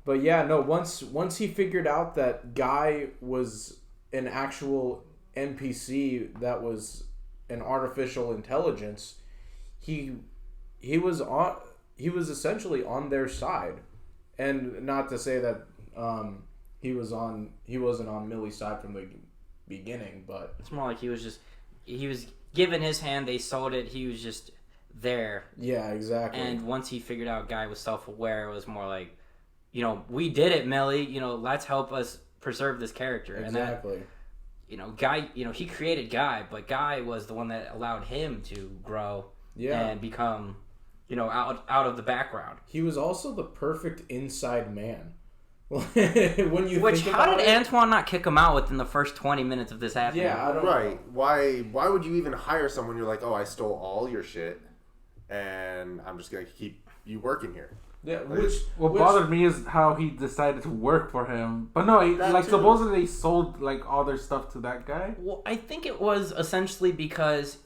But yeah, no. Once he figured out that Guy was an actual NPC that was an artificial intelligence, he was essentially on their side, and not to say that he wasn't on Millie's side from the beginning, but It's more like he was given his hand. They sold it. He was just there. yeah, exactly. And once he figured out Guy was self-aware, it was more like, you know, we did it, Millie. You know, let's help us preserve this character. exactly. And that, you know, Guy, you know, he created Guy, but Guy was the one that allowed him to grow Yeah. and become, you know, out of the background. He was also the perfect inside man. When you Which, think how about did it, Antoine not kick him out within the first 20 minutes of this happening? Yeah, I don't Right. Why would you even hire someone you're like, oh, I stole all your shit and I'm just going to keep you working here? Yeah, What bothered me is how he decided to work for him. But no, That like too. supposedly they sold like all their stuff to that guy. Well, I think it was essentially because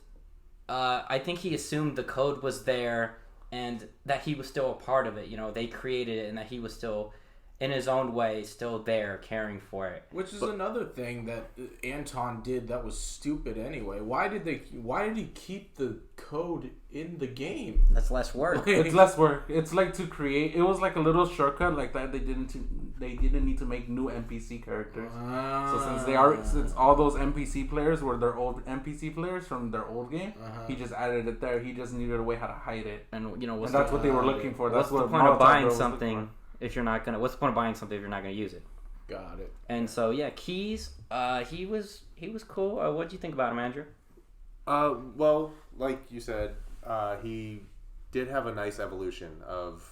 I think he assumed the code was there and that he was still a part of it. You know, they created it and that he was still, in his own way, still there caring for it. Which is another thing that Anton did that was stupid anyway. Why did he keep the code in the game? That's less work. It's less work. It's like to create. It was like a little shortcut like that. They didn't need to make new NPC characters. So since all those NPC players were their old NPC players from their old game, he just added it there. He just needed a way how to hide it, And, you know, and that's what they were looking for. That's what's the what point of Molotov buying Bro was looking something if you're not gonna? What's the point of buying something if you're not gonna use it? Got it. And so yeah, Keyes, he was cool. What do you think about him, Andrew? Well, like you said, he did have a nice evolution of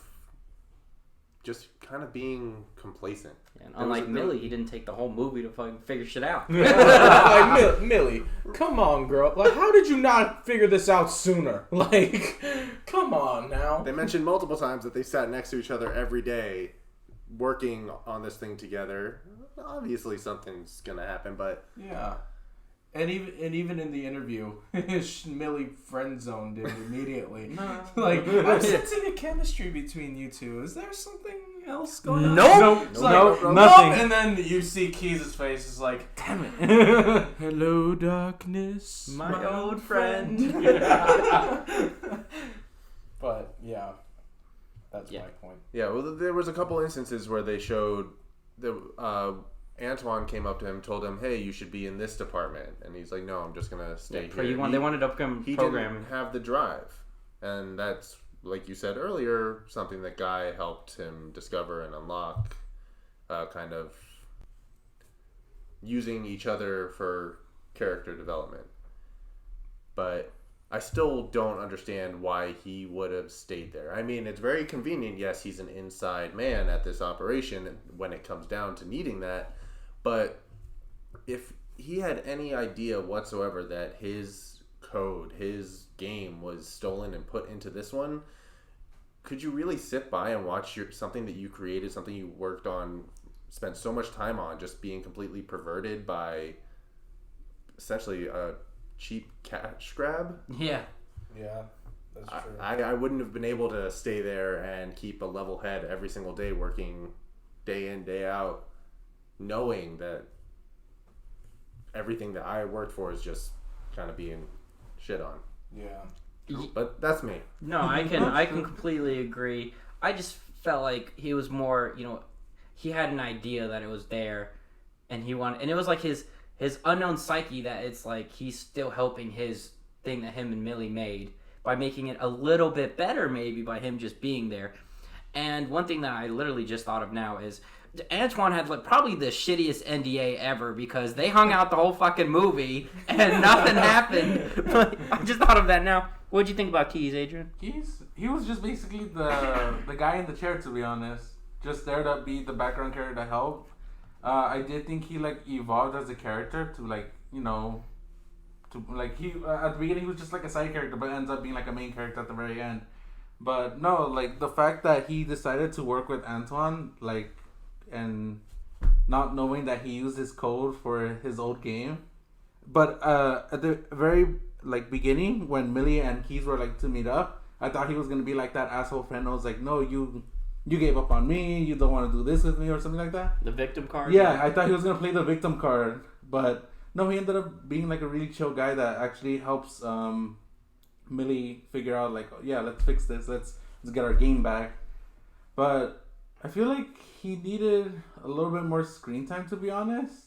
just kind of being complacent. And There was unlike a- Millie, he didn't take the whole movie to fucking figure shit out. Like, Millie, come on, girl. Like, how did you not figure this out sooner? Like, come on now. They mentioned multiple times that they sat next to each other every day working on this thing together. Obviously something's gonna happen, but Yeah. And even in the interview, Millie friend zoned him immediately. Like, I'm sensing a chemistry between you two. Is there something else going on? Nope. It's Nope. like, Nothing. And then you see Keyes' face is like, Damn it. hello, darkness, My old friend. But, yeah. That's Yeah. my point. yeah, well, there was a couple instances where they showed the Antoine came up to him, told him, "Hey, you should be in this department," and he's like, "No, I'm just gonna stay here." They wanted to become He programming. didn't have the drive, and that's, like you said earlier, something that Guy helped him discover and unlock. Kind of using each other for character development, but I still don't understand why he would have stayed there. I mean, it's very convenient. Yes, he's an inside man at this operation when it comes down to needing that. But if he had any idea whatsoever that his code, his game was stolen and put into this one, could you really sit by and watch something that you created, something you worked on, spent so much time on, just being completely perverted by essentially a cheap cash grab? Yeah. Yeah, that's true. I wouldn't have been able to stay there and keep a level head every single day, working day in, day out, knowing that everything that I worked for is just kind of being shit on. Yeah. But that's me. No, I can completely agree. I just felt like he was more, he had an idea that it was there, and and it was like his unknown psyche that it's like he's still helping his thing that him and Millie made by making it a little bit better, maybe by him just being there. And one thing that I literally just thought of now is Antoine had like probably the shittiest NDA ever, because they hung out the whole fucking movie and nothing happened. But I just thought of that now. What'd you think about Keys, Adrian? He was just basically the guy in the chair, to be honest. Just there to be the background character to help. I did think he like evolved as a character to like, to like he at the beginning he was just like a side character, but ends up being like a main character at the very end. But no, like the fact that he decided to work with Antoine, like, and not knowing that he used his code for his old game. But at the very like beginning, when Millie and Keys were like to meet up, I thought he was gonna be like that asshole friend. I was like, no, you gave up on me. You don't want to do this with me or something like that. The victim card? Yeah, I thought he was gonna play the victim card, but no, he ended up being like a really chill guy that actually helps Millie figure out like, yeah, let's fix this. Let's get our game back. But I feel like he needed a little bit more screen time, to be honest.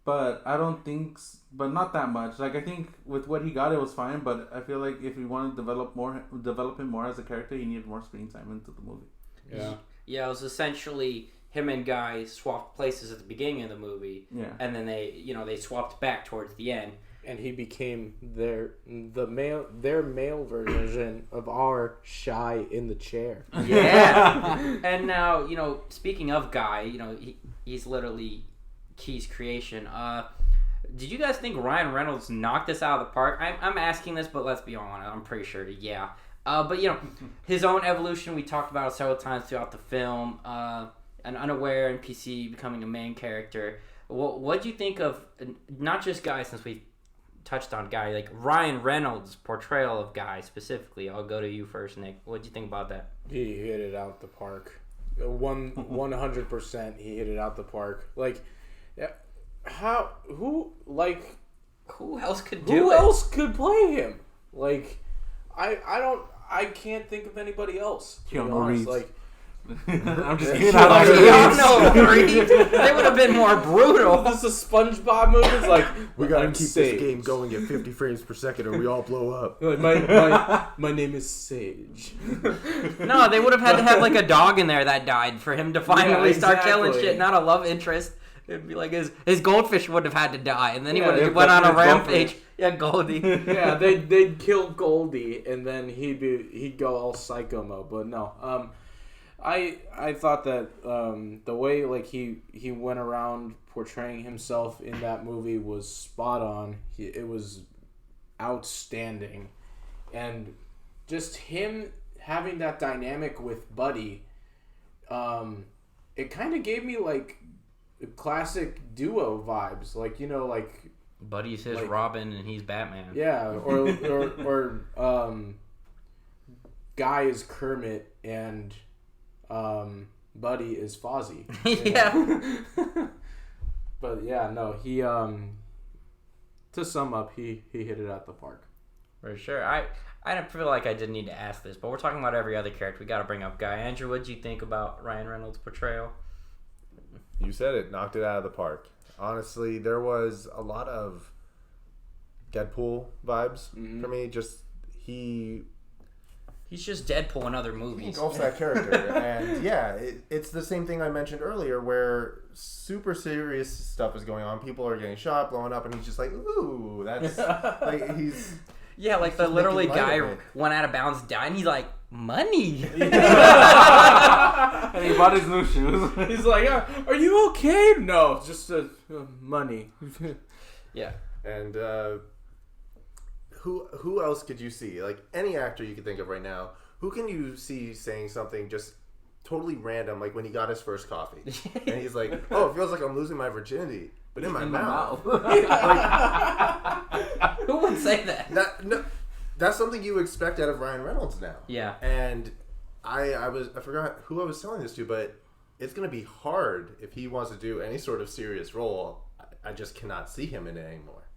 But I don't think, but not that much. Like, I think with what he got, it was fine. But I feel like if we want to develop him more as a character, he needed more screen time into the movie. Yeah. Yeah, it was essentially him and Guy swapped places at the beginning of the movie. Yeah. And then they swapped back towards the end. And he became their male version of our Shy in the chair. Yeah. And now, speaking of Guy, he's literally Key's creation. Did you guys think Ryan Reynolds knocked this out of the park? I'm asking this, but let's be honest, I'm pretty sure, yeah. But his own evolution, we talked about it several times throughout the film. An unaware NPC becoming a main character. What do you think of, not just Guy, since we touched on Guy, like Ryan Reynolds' portrayal of Guy specifically? I'll go to you first, Nick. What do you think about that? He hit it out the park. 100% he hit it out the park. Like, who else could do it? Who else could play him? Like, I can't think of anybody else. Keanu Reeves. Like, I'm just kidding. They would have been more brutal. This is a SpongeBob movie. It's like, We gotta I'm keep Sage. this game going at 50 frames per second or we all blow up. Like, my name is Sage. No, they would have had to have like a dog in there that died for him to finally start killing exactly. shit, not a love interest. It'd be like his goldfish would have had to die, and then he Yeah, would have yeah, went on a goldfish. rampage. Yeah, Goldie. Yeah, they'd kill Goldie, and then he'd go all psycho mode. But no, I thought that the way like he went around portraying himself in that movie was spot on. It was outstanding, and just him having that dynamic with Buddy, it kind of gave me like classic duo vibes, like like. Buddy's his Like- Robin, and he's Batman. Yeah, or Guy is Kermit and Buddy is Fozzie. Yeah. But yeah, no, he to sum up, he hit it out the park. For sure. I don't feel like I didn't need to ask this, but we're talking about every other character. We got to bring up Guy. Andrew, what did you think about Ryan Reynolds' portrayal? You said it, knocked it out of the park. Honestly, there was a lot of Deadpool vibes for me. Just He's just Deadpool in other He movies. engulfs that character. And yeah, it's the same thing I mentioned earlier where super serious stuff is going on. People are getting shot, blowing up, and he's just like, ooh, that's like he's... Yeah, like the Just literally making light guy of it. went out of bounds, died, and he's like, money. And he bought his new shoes. He's like, "Are you okay?" No, just money. Yeah. And who else could you see? Like any actor you could think of right now, who can you see saying something just totally random, like when he got his first coffee, and he's like, "Oh, it feels like I'm losing my virginity, but in my mouth." Who would say that? That's something you expect out of Ryan Reynolds now. Yeah. And I forgot who I was telling this to, but it's gonna be hard if he wants to do any sort of serious role. I just cannot see him in it anymore.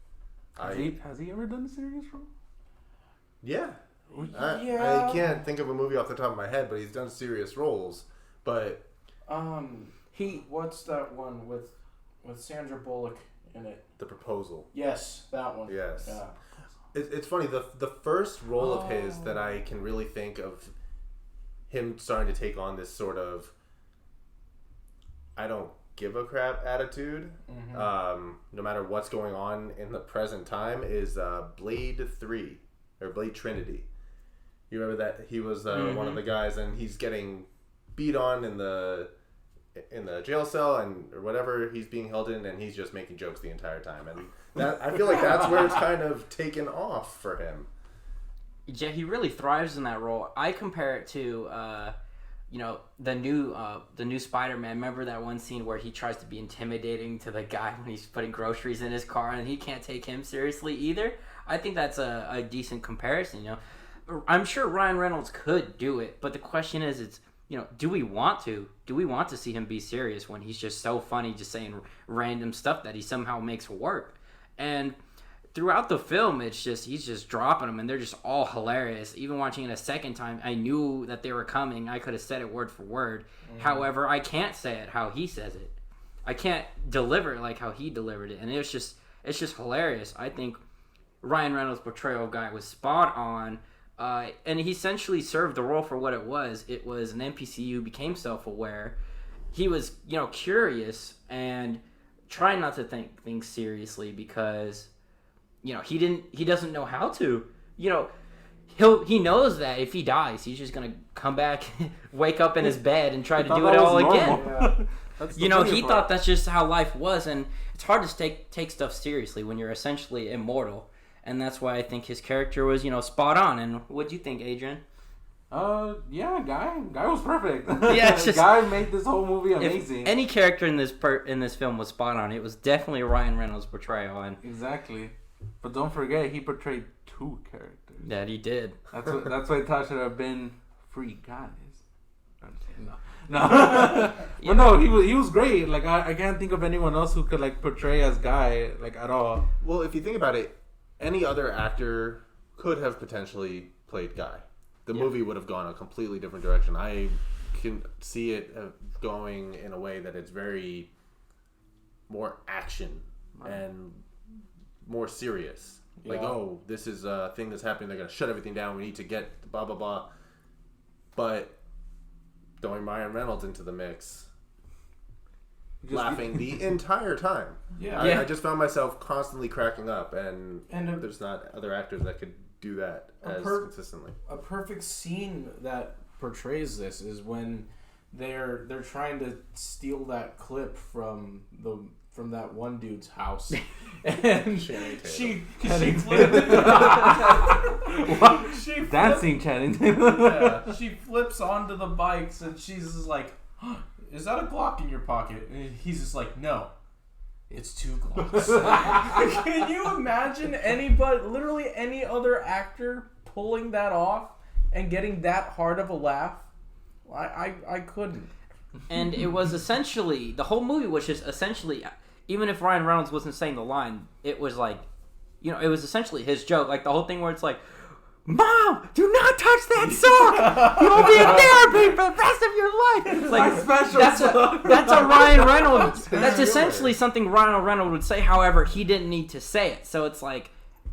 Has he ever done a serious role? Yeah. Yeah. I can't think of a movie off the top of my head, but he's done serious roles. But what's that one with Sandra Bullock in it? The Proposal. Yes, that one. Yes. Yeah. It's funny, the first role of his that I can really think of him starting to take on this sort of I don't give a crap attitude, no matter what's going on in the present time, is Blade 3 or Blade Trinity. You remember that he was one of the guys, and he's getting beat on in the jail cell or whatever he's being held in, and he's just making jokes the entire time. And that, I feel like that's where it's kind of taken off for him. Yeah, he really thrives in that role. I compare it to, the new Spider-Man. Remember that one scene where he tries to be intimidating to the guy when he's putting groceries in his car, and he can't take him seriously either? I think that's a decent comparison. I'm sure Ryan Reynolds could do it, but the question is, do we want to? Do we want to see him be serious when he's just so funny, just saying random stuff that he somehow makes work? And throughout the film, he's just dropping them, and they're just all hilarious. Even watching it a second time, I knew that they were coming. I could have said it word for word. However, I can't say it how he says it. I can't deliver it like how he delivered it, and it's just hilarious. I think Ryan Reynolds' portrayal of Guy was spot on. And he essentially served the role for what it was. It was an NPC who became self-aware. He was, curious and trying not to think things seriously because, he doesn't know how to. He knows that if he dies, he's just gonna come back, wake up in his bed, and try to do it all again. He thought that's just how life was, and it's hard to take stuff seriously when you're essentially immortal. And that's why I think his character was, spot on. And what do you think, Adrian? Guy was perfect. Yeah, it's just, Guy made this whole movie amazing. If any character in this film was spot on, it was definitely Ryan Reynolds' portrayal. And exactly. But don't forget, he portrayed two characters. That he did. That's why Tosh should have been Free Guys. No. But no, he was great. Like I can't think of anyone else who could portray as Guy at all. Well, if you think about it, any other actor could have potentially played Guy. The movie would have gone a completely different direction. I can see it going in a way that it's very more action and more serious. Yeah. This is a thing that's happening. They're going to shut everything down. We need to get blah, blah, blah. But throwing Ryan Reynolds into the mix, laughing the entire time. Yeah. I just found myself constantly cracking up, and there's not other actors that could do that as consistently. A perfect scene that portrays this is when they're trying to steal that clip from that one dude's house, and she dancing Channing. Yeah. She flips onto the bikes, and she's just like, "Is that a Glock in your pocket?" And he's just like, "No, it's 2 Glocks." Can you imagine literally any other actor pulling that off and getting that hard of a laugh? I couldn't. And it was essentially, the whole movie was just essentially, even if Ryan Reynolds wasn't saying the line, it was like, it was essentially his joke. Like the whole thing where it's like, "Mom, do not touch that sock. You'll be in therapy for the rest of your life." It's like that's a Ryan Reynolds. That's essentially something Ryan Reynolds would say. However, he didn't need to say it. So it's like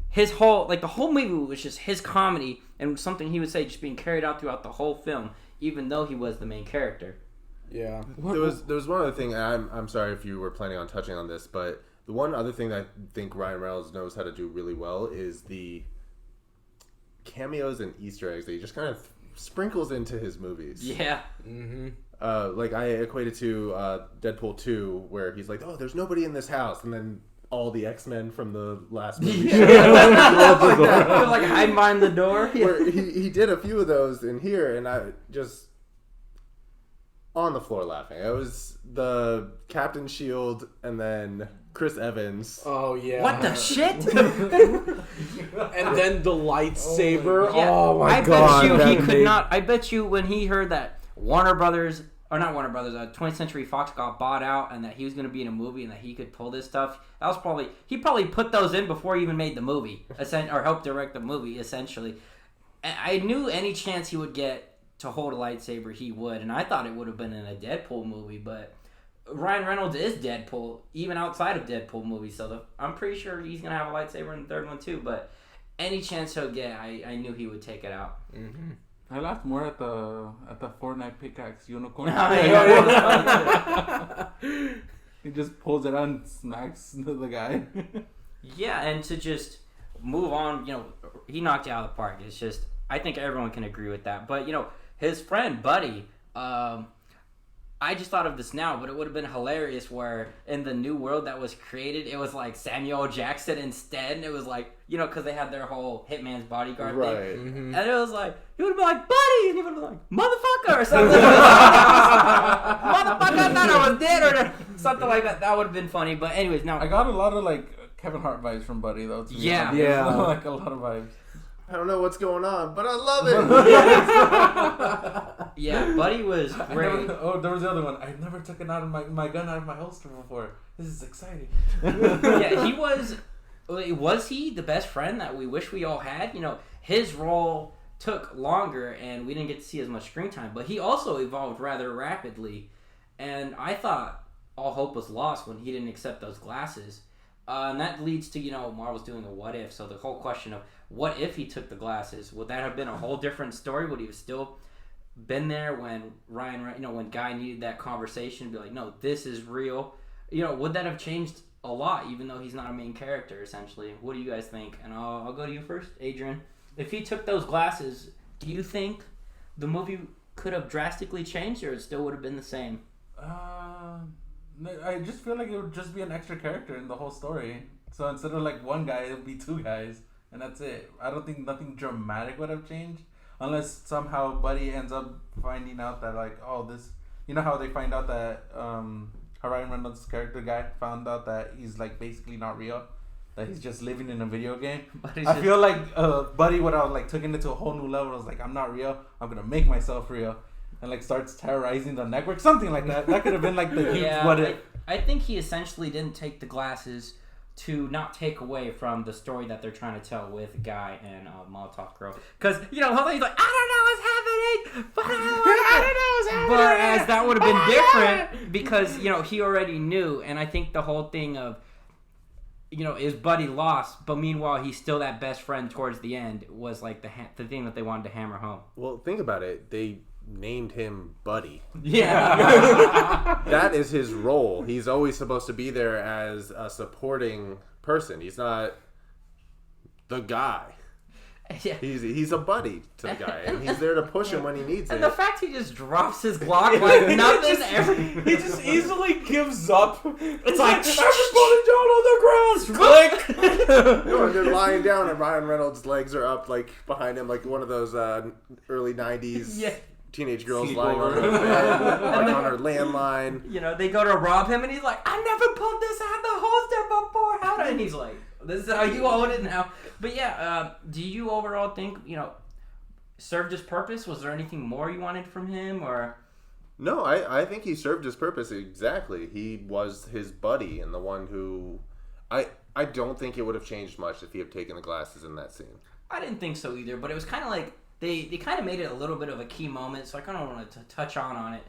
his whole the whole movie was just his comedy and something he would say just being carried out throughout the whole film, even though he was the main character. Yeah. There was one other thing. I'm sorry if you were planning on touching on this, but the one other thing that I think Ryan Reynolds knows how to do really well is the cameos and Easter eggs that he just kind of sprinkles into his movies. Yeah. Mm-hmm. I equated to Deadpool 2, where he's like, "Oh, there's nobody in this house," and then all the X-Men from the last movie. They're like hide behind the door. Where he did a few of those in here, and I just on the floor laughing. It was the Captain Shield and then Chris Evans. Oh yeah. What the shit? And then the lightsaber. Yeah, Oh my I god. bet you he that could made- not. I bet you when he heard that Warner Brothers, or not Warner Brothers, 20th Century Fox got bought out, and that he was going to be in a movie, and that he could pull this stuff. That was he probably put those in before he even made the movie, or helped direct the movie. Essentially, I knew any chance he would get to hold a lightsaber, he would, and I thought it would have been in a Deadpool movie, but Ryan Reynolds is Deadpool, even outside of Deadpool movies, so I'm pretty sure he's going to have a lightsaber in the third one too, but any chance he'll get, I knew he would take it out. Mm-hmm. I laughed more at the Fortnite pickaxe unicorn. He just pulls it out and smacks the guy. Yeah, and to just move on, he knocked it out of the park. It's just, I think everyone can agree with that. But, his friend, Buddy, I just thought of this now, but it would have been hilarious where in the new world that was created, it was like Samuel Jackson instead. And it was like, because they had their whole Hitman's Bodyguard thing. Mm-hmm. And it was like, he would have been like, Buddy! And he would have been like, motherfucker! Or something. Motherfucker, I thought I was dead! Or something like that. That would have been funny. But anyways, now... I got a lot of Kevin Hart vibes from Buddy though. To be Yeah. honest. Yeah. Like a lot of vibes. I don't know what's going on, but I love it. Yeah, Buddy was great. There was the other one. I never took it out of my gun out of my holster before. This is exciting. Yeah, he was he the best friend that we wish we all had? His role took longer and we didn't get to see as much screen time, but he also evolved rather rapidly. And I thought all hope was lost when he didn't accept those glasses. And that leads to, Marvel's doing a what if. So the whole question of what if he took the glasses? Would that have been a whole different story? Would he have still been there when when Guy needed that conversation? Be like, no, this is real. Would that have changed a lot, even though he's not a main character, essentially? What do you guys think? And I'll go to you first, Adrian. If he took those glasses, do you think the movie could have drastically changed, or it still would have been the same? I just feel like it would just be an extra character in the whole story. So instead of one guy, it would be two guys, and that's it. I don't think nothing dramatic would have changed, unless somehow Buddy ends up finding out that this, how they find out that Ryan Reynolds' character Guy found out that he's basically not real, that he's just living in a video game. I feel like Buddy would have taken it to a whole new level. I was like, I'm not real. I'm gonna make myself real. And starts terrorizing the network, something like that. That could have been the huge what if. I think he essentially didn't take the glasses to not take away from the story that they're trying to tell with Guy and Molotov Girl. Because, he's like, I don't know what's happening, but I don't know what's happening. Whereas that would have been different because, he already knew. And I think the whole thing of, is Buddy lost, but meanwhile he's still that best friend towards the end was the thing that they wanted to hammer home. Well, think about it. They named him Buddy. Yeah. That is his role. He's always supposed to be there as a supporting person. He's not the guy. Yeah. He's a buddy to the guy, and he's there to push him when he needs And it. the fact he just drops his Glock like nothing. He just easily gives up. It's like everybody down on the ground. Click. No, and they're lying down, and Ryan Reynolds' legs are up, behind him, like one of those early '90s Yeah. teenage girls Sleepover. lying on her bed, on her landline. They go to rob him, and he's like, "I never pulled this out the holster before." How did? And he's like, "This is how you own it now." But yeah, do you overall think served his purpose? Was there anything more you wanted from him, or? No, I think he served his purpose exactly. He was his buddy and the one who... I don't think it would have changed much if he had taken the glasses in that scene. I didn't think so either, but it was kind of like they kind of made it a little bit of a key moment, so I kind of wanted to touch on it.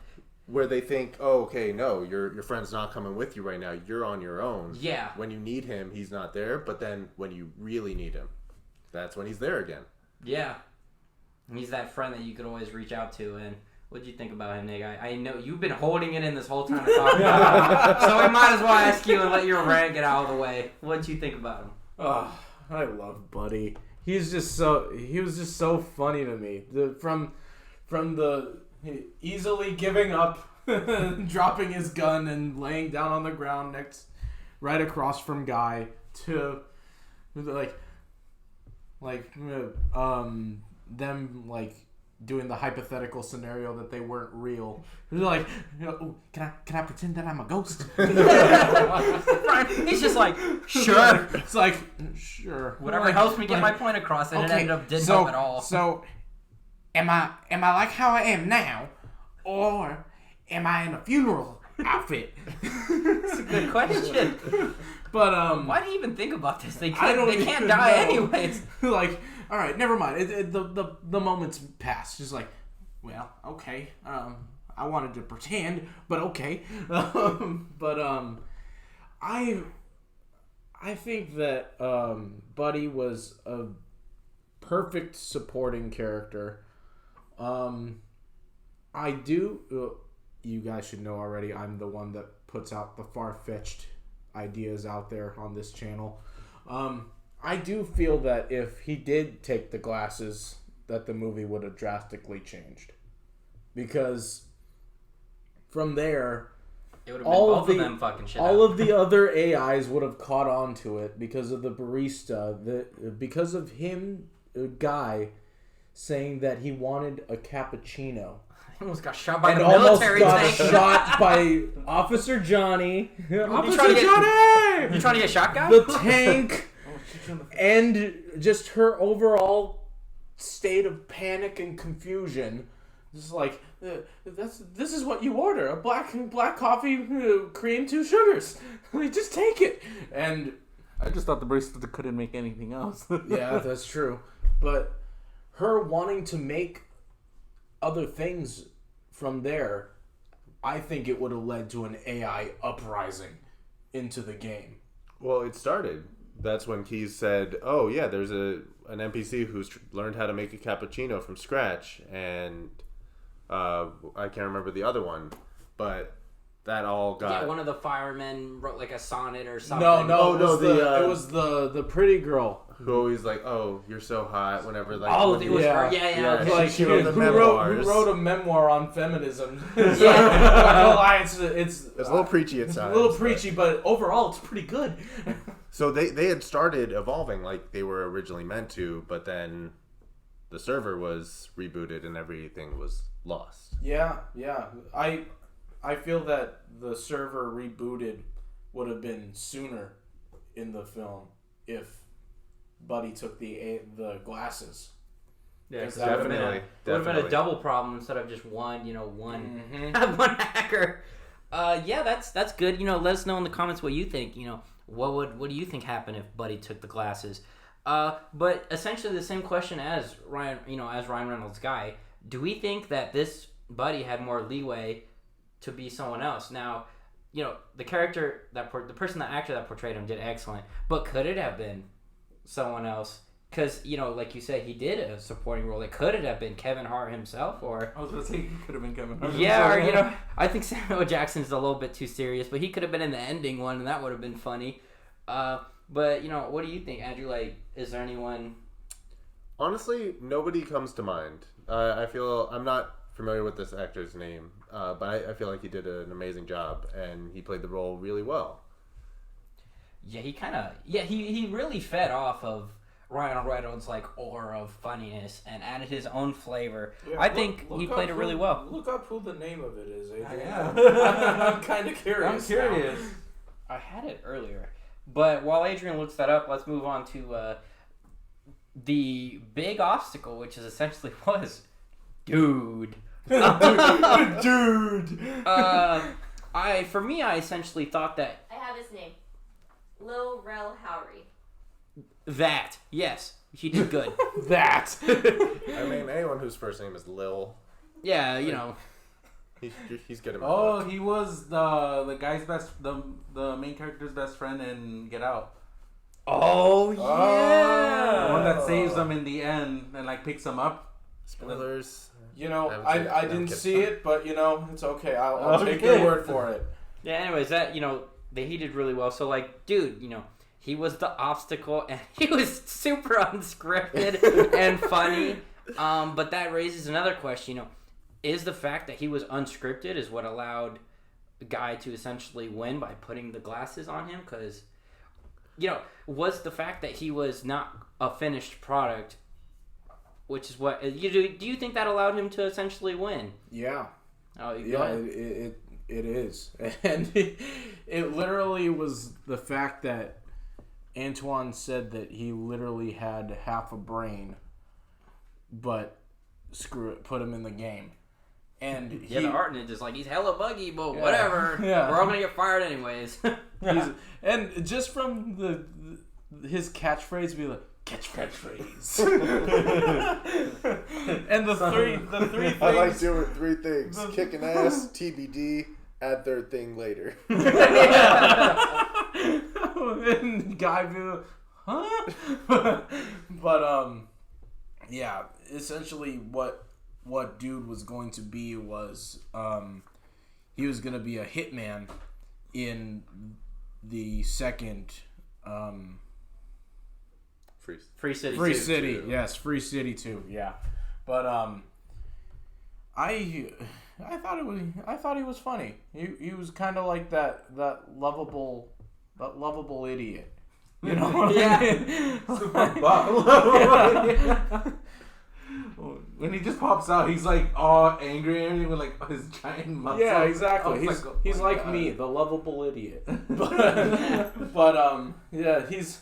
Where they think, oh, okay, no, your friend's not coming with you right now. You're on your own. Yeah. When you need him, he's not there. But then when you really need him, that's when he's there again. Yeah. He's that friend that you could always reach out to. And what'd you think about him, Nick? I know you've been holding it in this whole time to talk about him. So we might as well ask you and let your rant get out of the way. What'd you think about him? Oh, I love Buddy. He was just so funny to me. From the Easily giving up, dropping his gun and laying down on the ground right across from Guy to them like doing the hypothetical scenario that they weren't real. They're like, "Oh, can I pretend that I'm a ghost?" He's just like, sure. It's like, sure, Whatever Like- helps me get like, my point across, and it okay, ended up didn't so, help at all. So, am I like how I am now, or am I in a funeral outfit? That's a good question. But Why do you even think about this? They I don't they can't even die know. anyways. Like, all right, never mind. The moments pass. Just like, well, okay. I wanted to pretend, but okay. I think that Buddy was a perfect supporting character. I do. You guys should know already. I'm the one that puts out the far-fetched ideas out there on this channel. I do feel that if he did take the glasses, that the movie would have drastically changed, because from there, It would have been both of them fucking shit all up. of the other AIs would have caught on to it because of the barista, because of him, Guy, saying that he wanted a cappuccino. He almost got shot by And the almost military got tank. shot by Officer Johnny. Officer trying to get- Johnny! You trying to get shot, guy? The tank, and just her overall state of panic and confusion. Just like, this is what you order: a black coffee, cream, 2 sugars. Like, just take it. And I just thought the barista couldn't make anything else. yeah, that's true. But her wanting to make other things from there, I think it would have led to an AI uprising into the game. Well, it started. That's when Keys said, "Oh yeah, there's an NPC who's learned how to make a cappuccino from scratch," and I can't remember the other one, but that all got. Yeah, one of the firemen wrote like a sonnet or something. No, no, it was the pretty girl. Who always like, "Oh, you're so hot." Whenever like, Oh, when it you- was Yeah. her. Yeah. Yeah, Okay. Like, she wrote the who memoirs. wrote a memoir on feminism. Yeah. It's It's a little preachy at a times. little but- preachy, but overall it's pretty good. So they had started evolving like they were originally meant to, but then the server was rebooted and everything was lost. Yeah. I feel that the server rebooted would have been sooner in the film if Buddy took the glasses. Yeah, 'cause Definitely, It would have been definitely. a double problem instead of just one. Mm-hmm. One hacker. Yeah, that's good. Let us know in the comments what you think. What do you think happened if Buddy took the glasses? But essentially the same question as Ryan. As Ryan Reynolds' guy. Do we think that this Buddy had more leeway to be someone else? Now, the character the actor that portrayed him did excellent. But could it have been someone else? Because, like you said, he did a supporting role. It could have been Kevin Hart himself, or... I was going to say he could have been Kevin Hart. Yeah, or, I think Samuel Jackson's a little bit too serious, but he could have been in the ending one, and that would have been funny. But, what do you think, Andrew? Like, is there anyone... Honestly, nobody comes to mind. I feel I'm not familiar with this actor's name, but I feel like he did an amazing job, and he played the role really well. Yeah, he really fed off of Ryan Reynolds' aura of funniness and added his own flavor. I think he played it really well. Look up who the name of it is, Adrian. Yeah. I'm kind of curious. I'm curious. I had it earlier, but while Adrian looks that up, let's move on to the big obstacle, which is essentially was, dude. Dude. I essentially thought that I have his name. Lil Rel Howery. that yes, he did good. That. I mean, anyone whose first name is Lil, Yeah, he's good at my Oh, book. he was the guy's the main character's best friend in Get Out. Oh The yeah. one that saves him in the end and picks him up. Spoilers. I didn't see it, but it's okay. I'll take Okay. your word for it. Yeah. Anyways, that he did really well. So dude, he was the obstacle, and he was super unscripted and funny. But that raises another question. Is the fact that he was unscripted is what allowed Guy to essentially win by putting the glasses on him? Because, was the fact that he was not a finished product, which is what do you think that allowed him to essentially win? Yeah. Oh, Yeah, it is. And it literally was the fact that Antoine said that he literally had half a brain, but screw it, put him in the game. And the art ninja's like, he's hella buggy, but Yeah. whatever. Yeah. We're all gonna get fired anyways. and just from his catchphrase, be like, catchphrase. And the three things. I like doing 3 things: kicking ass, TBD, add third thing later. And Guy be like, huh? But yeah, essentially what dude was going to be was he was going to be a hitman in the second Free City. Free 2, City. too. Yes, Free City 2. Yeah. But I thought he was funny. He was kind of like that lovable idiot. You know what I mean? When he just pops out, he's like all angry and everything with like his giant muscles. Yeah, exactly. I was He's oh my like God. me, the lovable idiot. But yeah, he's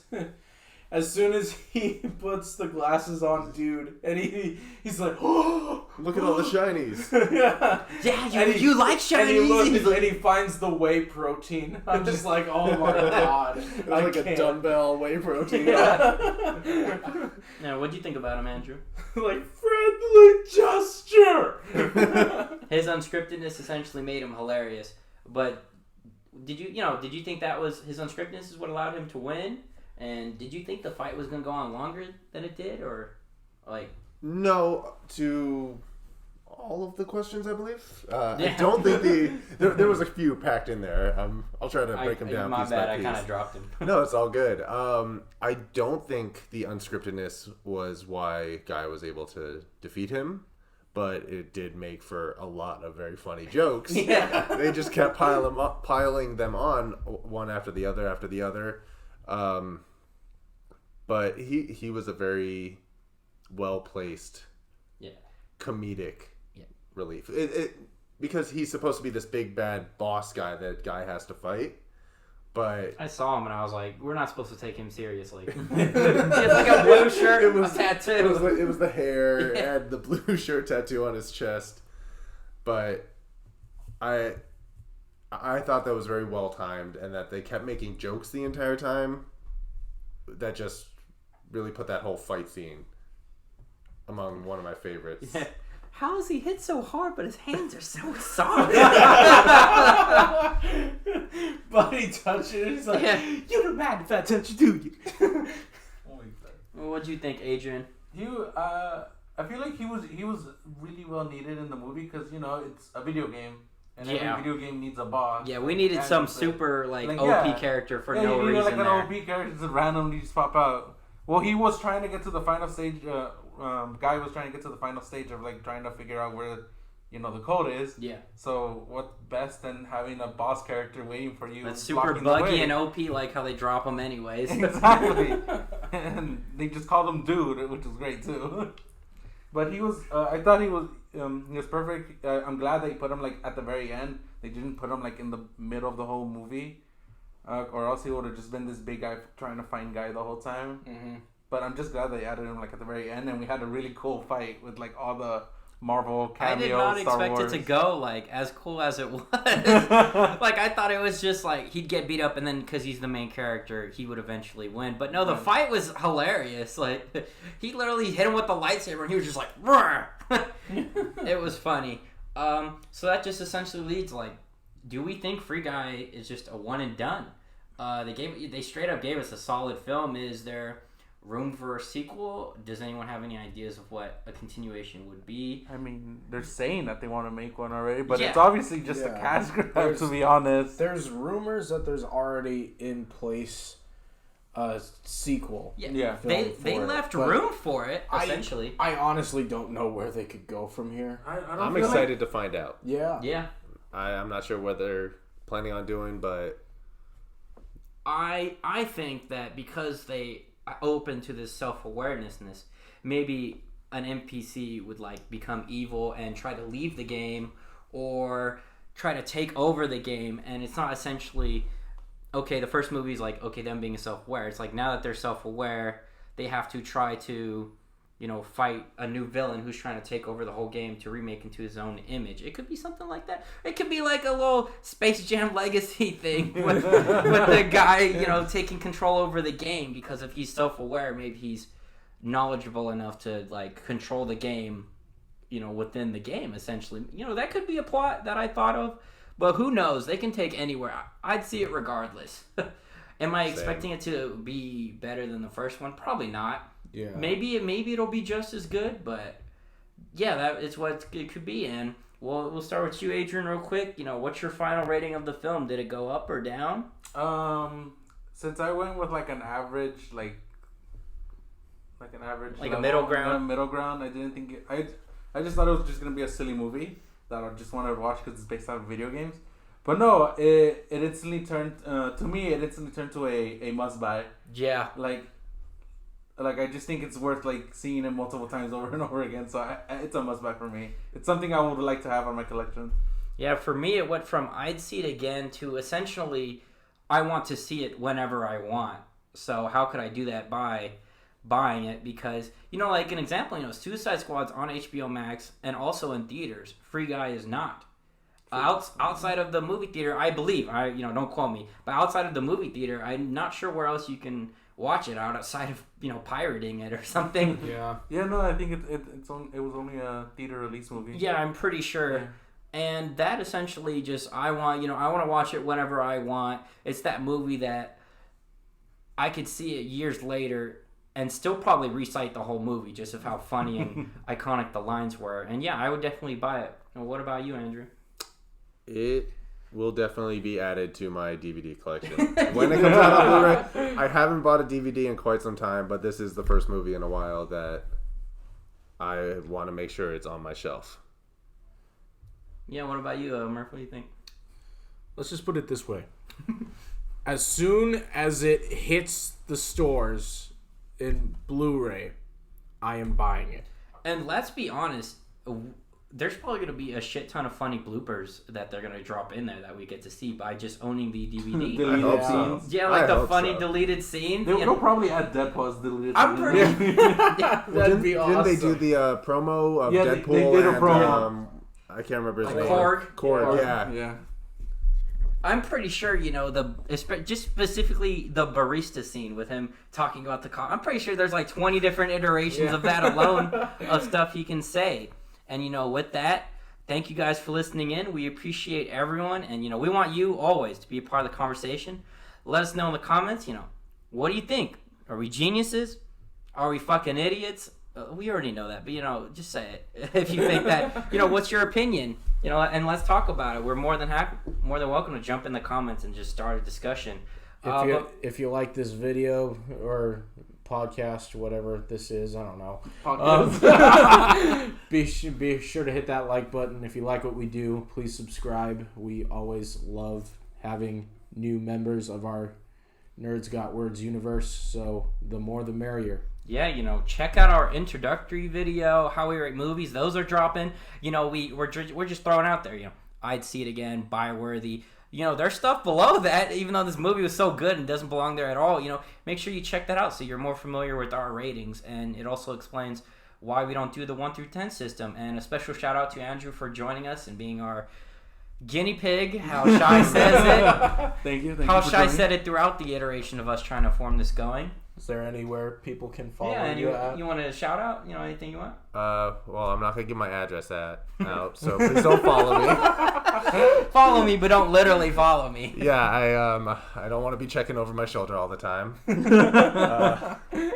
as soon as he puts the glasses on, dude, and he's like, oh, Look at all the shinies. yeah. Yeah, And you like And he shinies. looks and he finds the whey protein. I'm just like, oh my god, It's I like a can't. dumbbell whey protein. Now, what'd you think about him, Andrew? Like friendly gesture. His unscriptedness essentially made him hilarious. But did you think that was his unscriptedness is what allowed him to win? And did you think the fight was gonna go on longer than it did, or like? No, to all of the questions, I believe. I Yeah. don't think there was a few packed in there. I'll try to break them down My piece bad, by I piece. kind of dropped him. No, it's all good. I don't think the unscriptedness was why Guy was able to defeat him, but it did make for a lot of very funny jokes. Yeah. They just kept piling them on one after the other. But he was a very well placed, comedic relief. Because he's supposed to be this big bad boss guy that Guy has to fight. But I saw him and I was like, we're not supposed to take him seriously. He had like a blue shirt, It was- a tattoo. it was the hair and the blue shirt tattoo on his chest. But I thought that was very well timed, and that they kept making jokes the entire time. That just really put that whole fight scene among one of my favorites. Yeah. How is he hit so hard, but his hands are so soft? Body touching. He's like, Yeah. you don't mind if I touch you, do you? What'd you think, Adrian? I feel like he was really well needed in the movie because it's a video game and Yeah. every video game needs a boss. Yeah, we needed And some it's super like, OP yeah. character for yeah, no you need reason like there. an OP character that randomly just pop out. Well, he was trying to get to the final stage. Guy was trying to get to the final stage of like trying to figure out where, the code is. Yeah, So what best than having a boss character waiting for you? that's super blocking the buggy way. and OP, like how they drop them anyways. Exactly. And they just called him Dude, which was great too. But he was, I thought he was perfect. I'm glad they put him like at the very end. They didn't put him like in the middle of the whole movie, or else he would have just been this big guy trying to find Guy the whole time. Mm-hmm. But I'm just glad they added him like at the very end, and we had a really cool fight with like all the Marvel I cameos. did not Star expect Wars. it to go like as cool as it was. Like I thought it was just like he'd get beat up and then because he's the main character he would eventually win. But no, the fight was hilarious. Like he literally hit him with the lightsaber and he was just like, "Roar!" It was funny. So that just essentially leads like, do we think Free Guy is just a one and done? They straight up gave us a solid film. Is there room for a sequel? Does anyone have any ideas of what a continuation would be? I mean, they're saying that they want to make one already, but Yeah. it's obviously just a Yeah. cash grab, There's- to be honest. There's rumors that there's already in place a sequel. Yeah. They film they for it, left but room for it essentially. I honestly don't know where they could go from here. I don't I'm feel excited to find out. Yeah. Yeah, I'm not sure whether planning on doing, but I think that because they are open to this self-awarenessness, maybe an NPC would like become evil and try to leave the game or try to take over the game, and it's not essentially okay. The first movie is like okay, them being self-aware. It's like now that they're self-aware, they have to try to, fight a new villain who's trying to take over the whole game to remake into his own image. It could be something like that. It could be like a little Space Jam Legacy thing with the guy, taking control over the game, because if he's self-aware, maybe he's knowledgeable enough to like control the game, within the game essentially. That could be a plot that I thought of, but who knows? They can take anywhere. I'd see it regardless. Am I expecting it to be better than the first one? Probably not. Yeah. Maybe it'll be just as good, but yeah, that is what it could be. And we'll start with you, Adrian, real quick. What's your final rating of the film? Did it go up or down? Since I went with like an average, like a middle ground. Middle ground. I didn't think I just thought it was just gonna be a silly movie that I just wanted to watch because it's based on video games. But no, it instantly turned to a must buy. Yeah. Like I just think it's worth like seeing it multiple times over and over again. So it's a must buy for me. It's something I would like to have on my collection. Yeah, for me it went from I'd see it again to essentially I want to see it whenever I want. So how could I do that by buying it? Because like an example, Suicide Squad's on HBO Max and also in theaters. Free Guy is not. Outside of the movie theater, I believe. Don't quote me, but outside of the movie theater, I'm not sure where else you can watch it outside of pirating it or something. Yeah. Yeah, no, I think it was only a theater release movie. Yeah, I'm pretty sure. Yeah. And that essentially just I want to watch it whenever I want. It's that movie that I could see it years later and still probably recite the whole movie just of how funny and iconic the lines were. And yeah, I would definitely buy it. And what about you, Andrew? it will definitely be added to my DVD collection. When it comes out on Blu-ray, I haven't bought a DVD in quite some time, but this is the first movie in a while that I want to make sure it's on my shelf. Yeah, what about you, Murph? What do you think? Let's just put it this way. As soon as it hits the stores in Blu-ray, I am buying it. And let's be honest, there's probably going to be a shit ton of funny bloopers that they're going to drop in there that we get to see by just owning the DVD. I hope so. Yeah, like the funny deleted scenes. They'll probably add Deadpool's deleted I'm pretty... That'd be awesome. Didn't they do the promo of Deadpool? They did a promo. And, I can't remember his like name. Korg, yeah. Yeah. I'm pretty sure, just specifically the barista scene with him talking about the car. I'm pretty sure there's like 20 different iterations of that alone of stuff he can say. And, with that, thank you guys for listening in. We appreciate everyone. And, we want you always to be a part of the conversation. Let us know in the comments, what do you think? Are we geniuses? Are we fucking idiots? We already know that, but, just say it. If you think that, what's your opinion? And let's talk about it. We're more than welcome to jump in the comments and just start a discussion. If you like this video or podcast, whatever this is, I don't know. Be sure to hit that like button. If you like what we do, please subscribe. We always love having new members of our Nerds Got Words universe, so the more the merrier. Yeah, check out our introductory video, how we rate movies. Those are dropping. We're just throwing out there. I'd see it again, buy worthy. There's stuff below that. Even though this movie was so good and doesn't belong there at all, make sure you check that out so you're more familiar with our ratings. And it also explains why we don't do the 1 through 10 system. And a special shout out to Andrew for joining us and being our guinea pig. How Shy says it. Thank you. How Shy said it throughout the iteration of us trying to form this going. Is there anywhere people can follow you at? You want to shout out? Anything you want? Well, I'm not gonna give my address out, so please don't follow me. Follow me, but don't literally follow me. Yeah, I don't want to be checking over my shoulder all the time.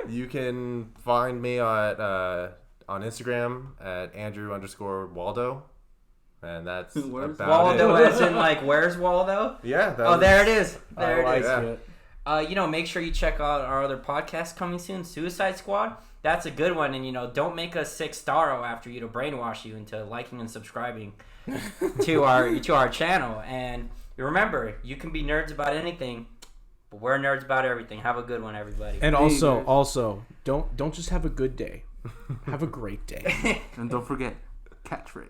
You can find me on Instagram at Andrew_Waldo, and that's about Waldo it. as in where's Waldo? Yeah. There it is. There I it is. like it. Make sure you check out our other podcast coming soon, Suicide Squad. That's a good one, and don't make us 6-star after you to brainwash you into liking and subscribing to our channel. And Remember, you can be nerds about anything, but we're nerds about everything. Have a good one, everybody. And also, don't just have a good day. Have a great day. And don't forget, catchphrase.